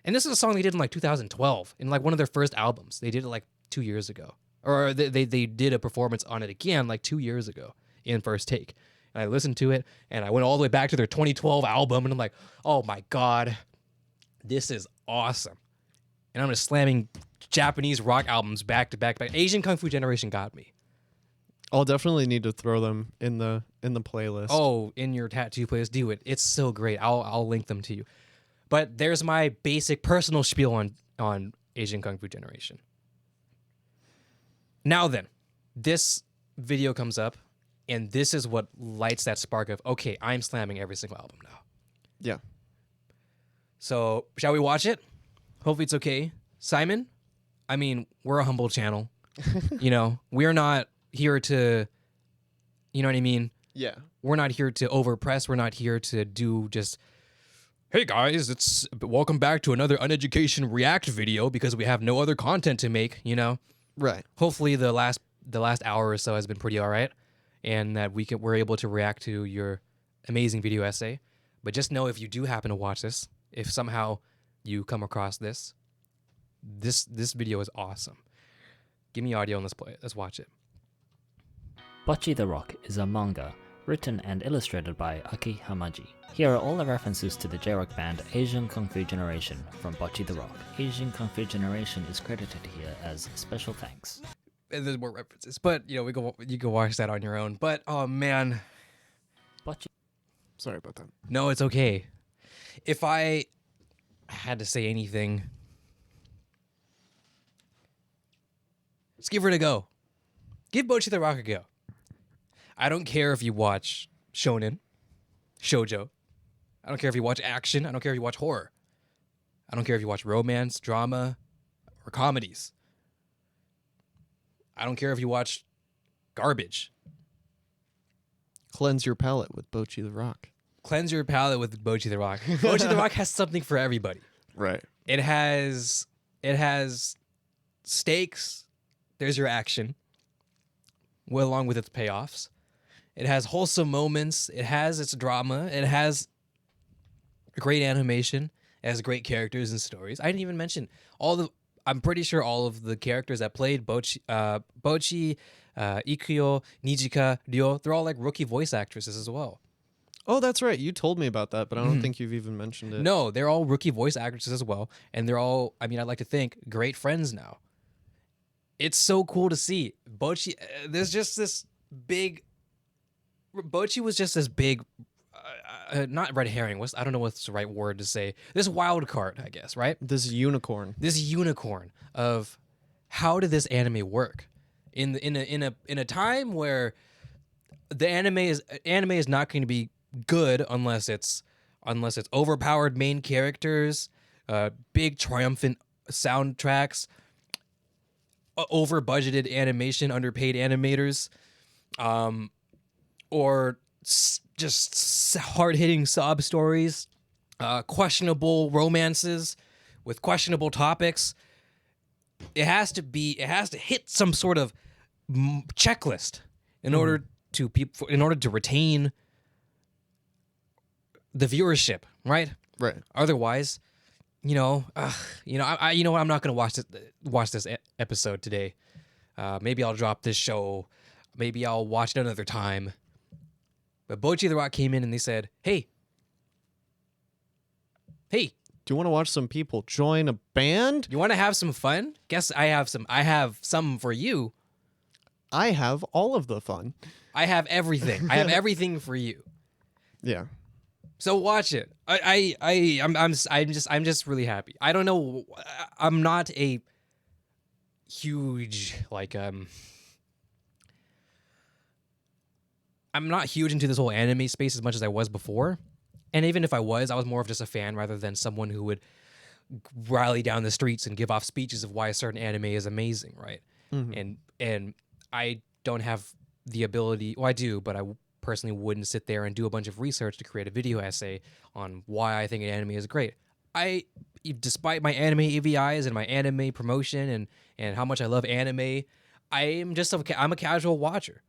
And this is a song they did in like 2012, in like one of their first albums. They did it like 2 years ago. Or they did a performance on it again like 2 years ago in First Take. And I listened to it, and I went all the way back to their 2012 album, and I'm like, oh my God, this is awesome. And I'm just slamming Japanese rock albums back to back. Asian Kung Fu Generation got me. I'll definitely need to throw them in the playlist. Oh, in your tattoo playlist, do it. It's so great. I'll link them to you. But there's my basic personal spiel on Asian Kung Fu Generation. Now then, this video comes up, and this is what lights that spark of, okay, I'm slamming every single album now. Yeah. So, shall we watch it? Hopefully it's okay. Simon, we're a humble channel. We're not here to, you know what I mean? Yeah. We're not here to overpress. We're not here to do just, hey guys, it's welcome back to another Uneducation React video because we have no other content to make, Right. Hopefully the last hour or so has been pretty all right, and that we're able to react to your amazing video essay. But just know, if you do happen to watch this, if somehow you come across this video is awesome. Give me audio and let's play it. Let's watch it. Bocchi the Rock is a manga Written and illustrated by Aki Hamaji. Here are all the references to the J-Rock band Asian Kung Fu Generation from Bocchi the Rock. Asian Kung Fu Generation is credited here as special thanks. And there's more references, but you can watch that on your own. But oh man, Bocchi. Sorry about that. No, it's okay. If I had to say anything, just give it a go. Give Bocchi the Rock a go. I don't care if you watch shonen, shoujo. I don't care if you watch action. I don't care if you watch horror. I don't care if you watch romance, drama, or comedies. I don't care if you watch garbage. Cleanse your palate with Bocchi the Rock. Cleanse your palate with Bocchi the Rock. Bocchi the Rock has something for everybody. Right. It has stakes. There's your action, well, along with its payoffs. It has wholesome moments. It has its drama. It has great animation. It has great characters and stories. I didn't even mention I'm pretty sure all of the characters that played Bocchi, Ikuyo, Nijika, Ryo, they're all like rookie voice actresses as well. Oh, that's right. You told me about that, but I don't think you've even mentioned it. No, they're all rookie voice actresses as well. And they're all, I mean, I'd like to think, great friends now. It's so cool to see. Bocchi, there's just this big... Bocchi was just this big... not red herring. I don't know what's the right word to say. This wild card, I guess, right? This unicorn. This unicorn of how did this anime work in a time where the anime is not going to be good unless it's overpowered main characters, big triumphant soundtracks, over budgeted animation, underpaid animators, or just hard-hitting sob stories, questionable romances with questionable topics. It has to hit some sort of checklist in order to retain the viewership, right? Right. Otherwise, I'm not gonna watch this episode today. Maybe I'll drop this show. Maybe I'll watch it another time. But Bocchi the Rock came in and they said, hey, do you want to watch some people join a band? you want to have some fun? Guess I have some for you. I have all of the fun. I have everything. I have everything for you. Yeah. So watch it. I'm just really happy. I don't know. I'm not a huge I'm not huge into this whole anime space as much as I was before. And even if I was more of just a fan rather than someone who would rally down the streets and give off speeches of why a certain anime is amazing, right? Mm-hmm. And I don't have the ability. Well, I do, but I personally wouldn't sit there and do a bunch of research to create a video essay on why I think an anime is great. Despite my anime AVIs and my anime promotion and how much I love anime, I'm a casual watcher.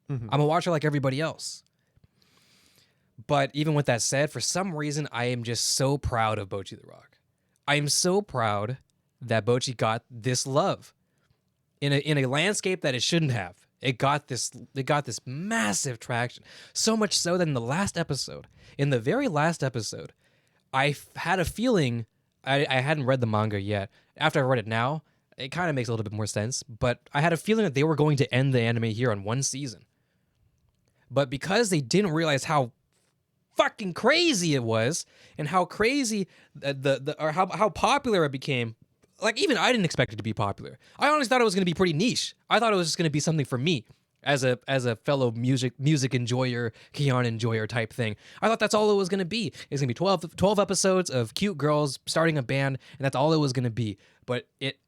Mm-hmm. I'm a watcher like everybody else. But even with that said, for some reason, I am just so proud of Bocchi the Rock. I am so proud that Bocchi got this love in a landscape that it shouldn't have. It got this massive traction. So much so that in the very last episode, I had a feeling, I hadn't read the manga yet. After I read it now, it kind of makes a little bit more sense. But I had a feeling that they were going to end the anime here on one season. But because they didn't realize how fucking crazy it was and how crazy how popular it became, like even I didn't expect it to be popular. I honestly thought it was going to be pretty niche. I thought it was just going to be something for me as a fellow music enjoyer, Kion enjoyer type thing. I thought that's all it was going to be. It's going to be 12 episodes of cute girls starting a band, and that's all it was going to be. But it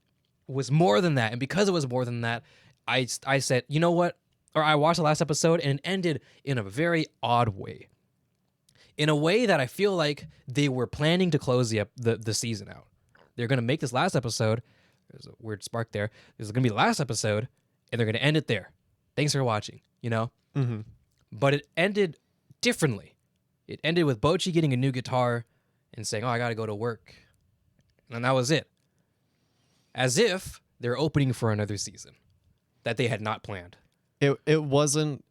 was more than that, and because it was more than that, I said, you know what? Or I watched the last episode, and it ended in a very odd way. In a way that I feel like they were planning to close the season out. They're going to make this last episode. There's a weird spark there. This is going to be the last episode, and they're going to end it there. Thanks for watching, Mm-hmm. But it ended differently. It ended with Bocchi getting a new guitar and saying, oh, I got to go to work. And that was it. As if they're opening for another season that they had not planned. it wasn't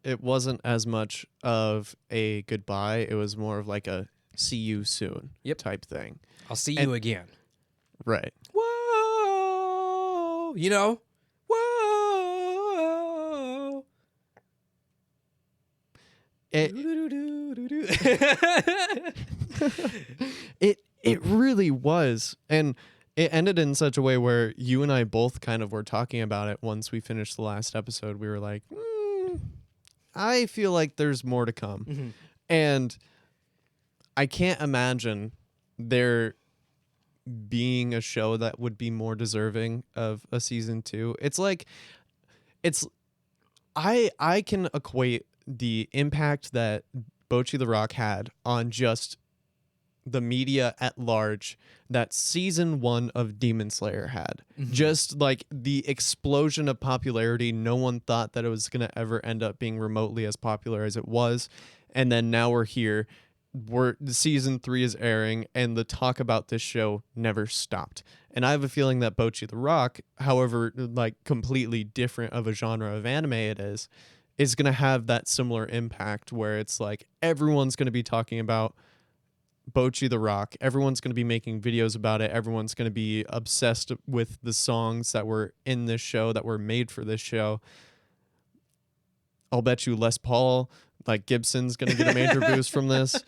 as much of a goodbye. It was more of like a see you soon type thing. I'll see you again. Right. Whoa, you know, whoa. It really was, and it ended in such a way where you and I both kind of were talking about it once we finished the last episode. We were like, I feel like there's more to come. Mm-hmm. And I can't imagine there being a show that would be more deserving of a season 2. I can equate the impact that Bocchi the Rock had on just the media at large that season 1 of Demon Slayer had. Mm-hmm. Just like the explosion of popularity. No one thought that it was going to ever end up being remotely as popular as it was. And then now we're here. Season 3 is airing, and the talk about this show never stopped. And I have a feeling that Bocchi the Rock, however like completely different of a genre of anime it is going to have that similar impact where it's like everyone's going to be talking about Bocchi the Rock. Everyone's going to be making videos about it. Everyone's going to be obsessed with the songs that were in this show, that were made for this show. I'll bet you Les Paul, like Gibson's going to get a major boost from this.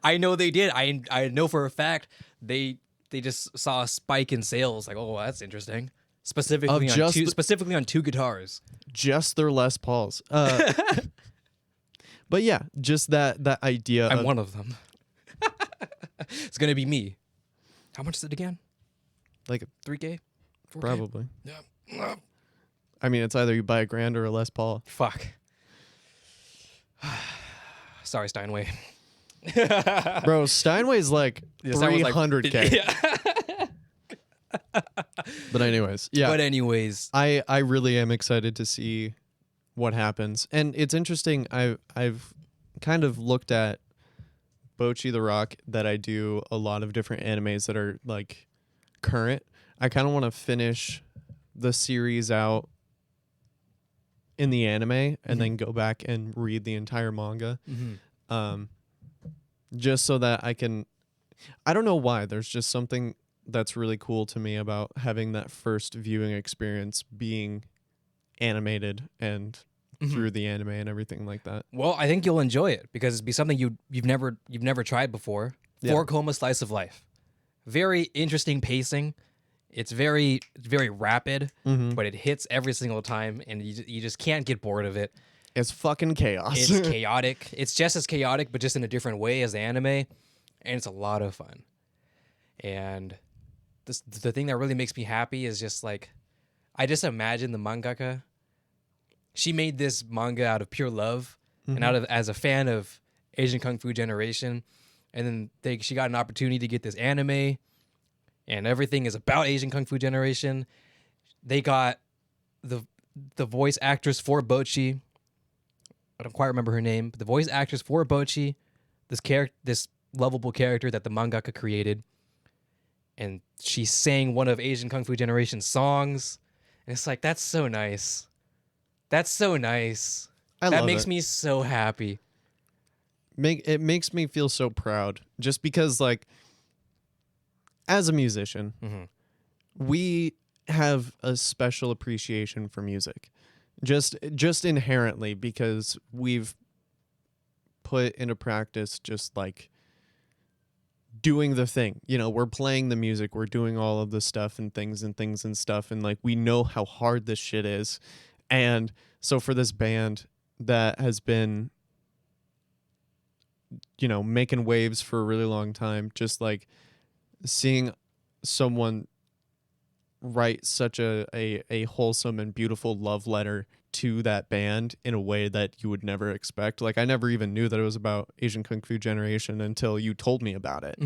I know they did. I know for a fact they just saw a spike in sales. Like, oh, that's interesting. Specifically on two guitars. Just their Les Pauls. But yeah, just that idea. I'm one of them. It's gonna be me. How much is it again? Like $3K? 4K? Probably. Yeah. I mean, it's either you buy a Grand or a Les Paul. Fuck. Sorry, Steinway. Bro, Steinway's like 300K. Yeah. But anyways, yeah. But anyways, I really am excited to see what happens. And it's interesting, I've kind of looked at Bocchi the Rock, that I do a lot of different animes that are like current. I kind of want to finish the series out in the anime and then go back and read the entire manga. Just so that I don't know why, there's just something that's really cool to me about having that first viewing experience being animated and through the anime and everything like that. Well, I think you'll enjoy it because it'd be something you've never tried before. Yeah. 4-koma slice of life. Very interesting pacing. It's very rapid, but it hits every single time, and you just can't get bored of it. It's fucking chaos. It's chaotic. It's just as chaotic, but just in a different way as the anime, and it's a lot of fun. And the thing that really makes me happy is just like, I just imagine the mangaka. She made this manga out of pure love and as a fan of Asian Kung Fu Generation, and then she got an opportunity to get this anime, and everything is about Asian Kung Fu Generation. They got the voice actress for Bocchi. I don't quite remember her name, but the voice actress for Bocchi, this lovable character that the mangaka created, and she sang one of Asian Kung Fu Generation's songs, and it's like, that's so nice. That's so nice. That makes me so happy. It makes me feel so proud, just because, like, as a musician, we have a special appreciation for music, just inherently, because we've put into practice just like doing the thing. You know, we're playing the music, we're doing all of the stuff and things and stuff, and like we know how hard this shit is. And so for this band that has been, you know, making waves for a really long time, just like seeing someone write such a wholesome and beautiful love letter to that band in a way that you would never expect. Like, I never even knew that it was about Asian Kung Fu Generation until you told me about it.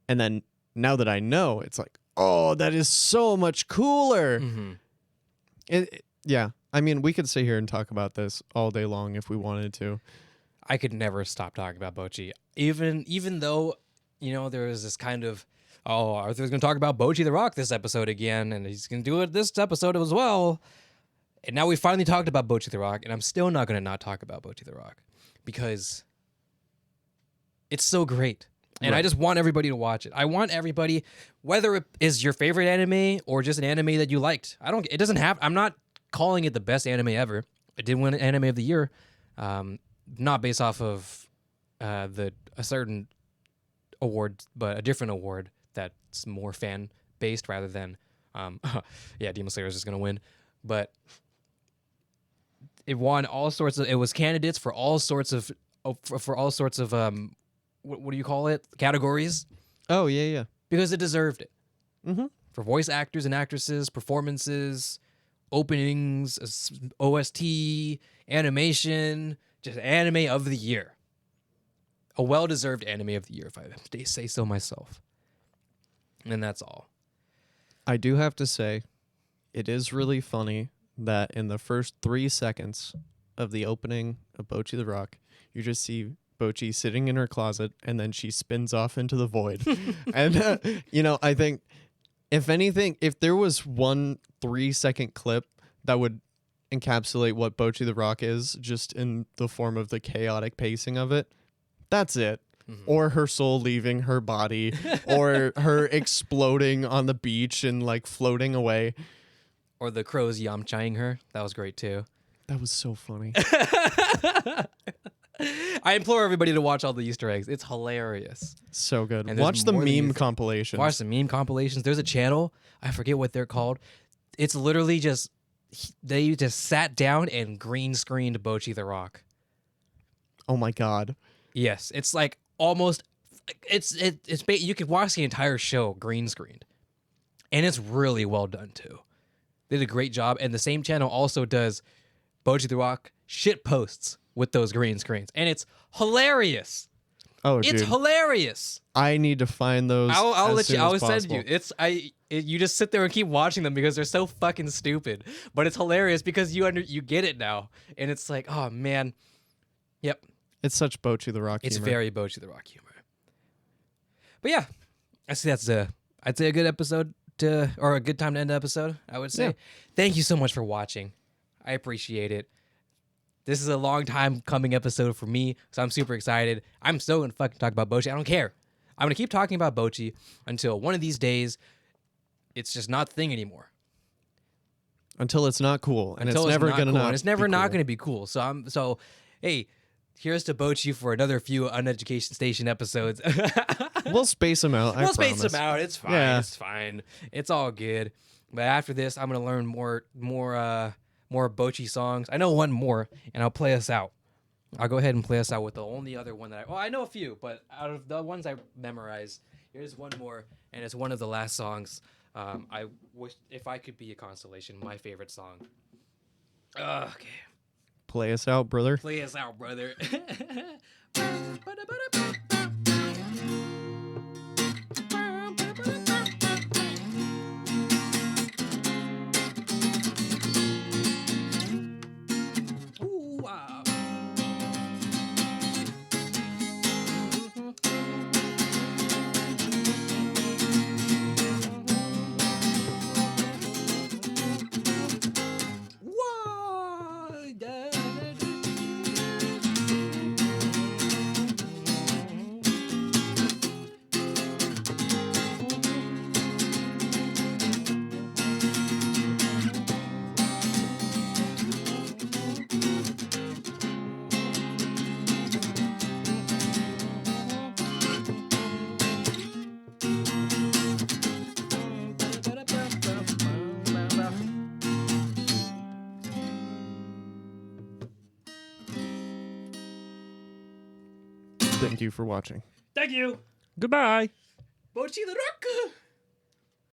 And then now that I know, it's like, oh, that is so much cooler. Yeah. I mean, we could sit here and talk about this all day long if we wanted to. I could never stop talking about Bocchi. Even though, you know, there was this kind of, oh, Arthur's going to talk about Bocchi the Rock this episode again, and he's going to do it this episode as well. And now we finally talked about Bocchi the Rock, and I'm still not going to not talk about Bocchi the Rock because it's so great. And I just want everybody to watch it. I want everybody, whether it is your favorite anime or just an anime that you liked. It doesn't have, I'm not calling it the best anime ever. It did win Anime of the Year, not based off of a certain award, but a different award that's more fan based rather than, Demon Slayer is just gonna win, but it won all sorts of. It was candidates for all sorts of what do you call it, categories, Oh yeah. because it deserved it. Mm-hmm. For voice actors and actresses, performances, openings, OST, animation, just anime of the year. A well-deserved anime of the year, if I say so myself. And that's all. I do have to say, it is really funny that in the first 3 seconds of the opening of Bocchi the Rock, you just see Bocchi sitting in her closet, and then she spins off into the void. And, I think, if anything, if there was one 3-second clip that would encapsulate what Bocchi the Rock is, just in the form of the chaotic pacing of it, that's it. Mm-hmm. Or her soul leaving her body, or her exploding on the beach and like floating away. Or the crows yamchaing her. That was great too. That was so funny. I implore everybody to watch all the Easter eggs. It's hilarious. So good. And there's Watch the more than you meme think. compilations. Watch the meme compilations. There's a channel. I forget what they're called. It's literally just, they just sat down and green screened Bocchi the Rock. Oh my God. Yes. It's like almost, you could watch the entire show green screened. And it's really well done too. They did a great job. And the same channel also does Bocchi the Rock shit posts with those green screens. And it's hilarious. Oh, It's dude. hilarious. I need to find those. I'll as let soon you. as I'll send possible. you. You just sit there and keep watching them because they're so fucking stupid. But it's hilarious because you get it now, and it's like, oh man, yep, It's such Bocchi the Rock it's humor. very Bocchi the Rock humor. But yeah, I see I'd say a good episode or a good time to end the episode. I would say. Yeah. Thank you so much for watching. I appreciate it. This is a long time coming episode for me, so I'm super excited. I'm still gonna fucking talk about Bocchi. I don't care. I'm gonna keep talking about Bocchi until one of these days it's just not the thing anymore. Until it's not cool, and Until it's never not gonna cool, not. and it's never be not cool. gonna be cool. So hey, here's to Bocchi for another few Uneducation Station episodes. We'll space them out. We'll space them out. It's fine. Yeah. It's fine. It's all good. But after this, I'm gonna learn more Bocchi songs. I know one more, and I'll play us out. I'll go ahead and play us out with the only other one that I know a few, but out of the ones I memorized, here's one more, and it's one of the last songs. I wish if I could be a constellation, my favorite song. Okay, Play us out, brother. play us out, brother. Ooh, wow. Whoa, da, da, Thank you for watching. Thank you. Goodbye. Bocchi the Rock.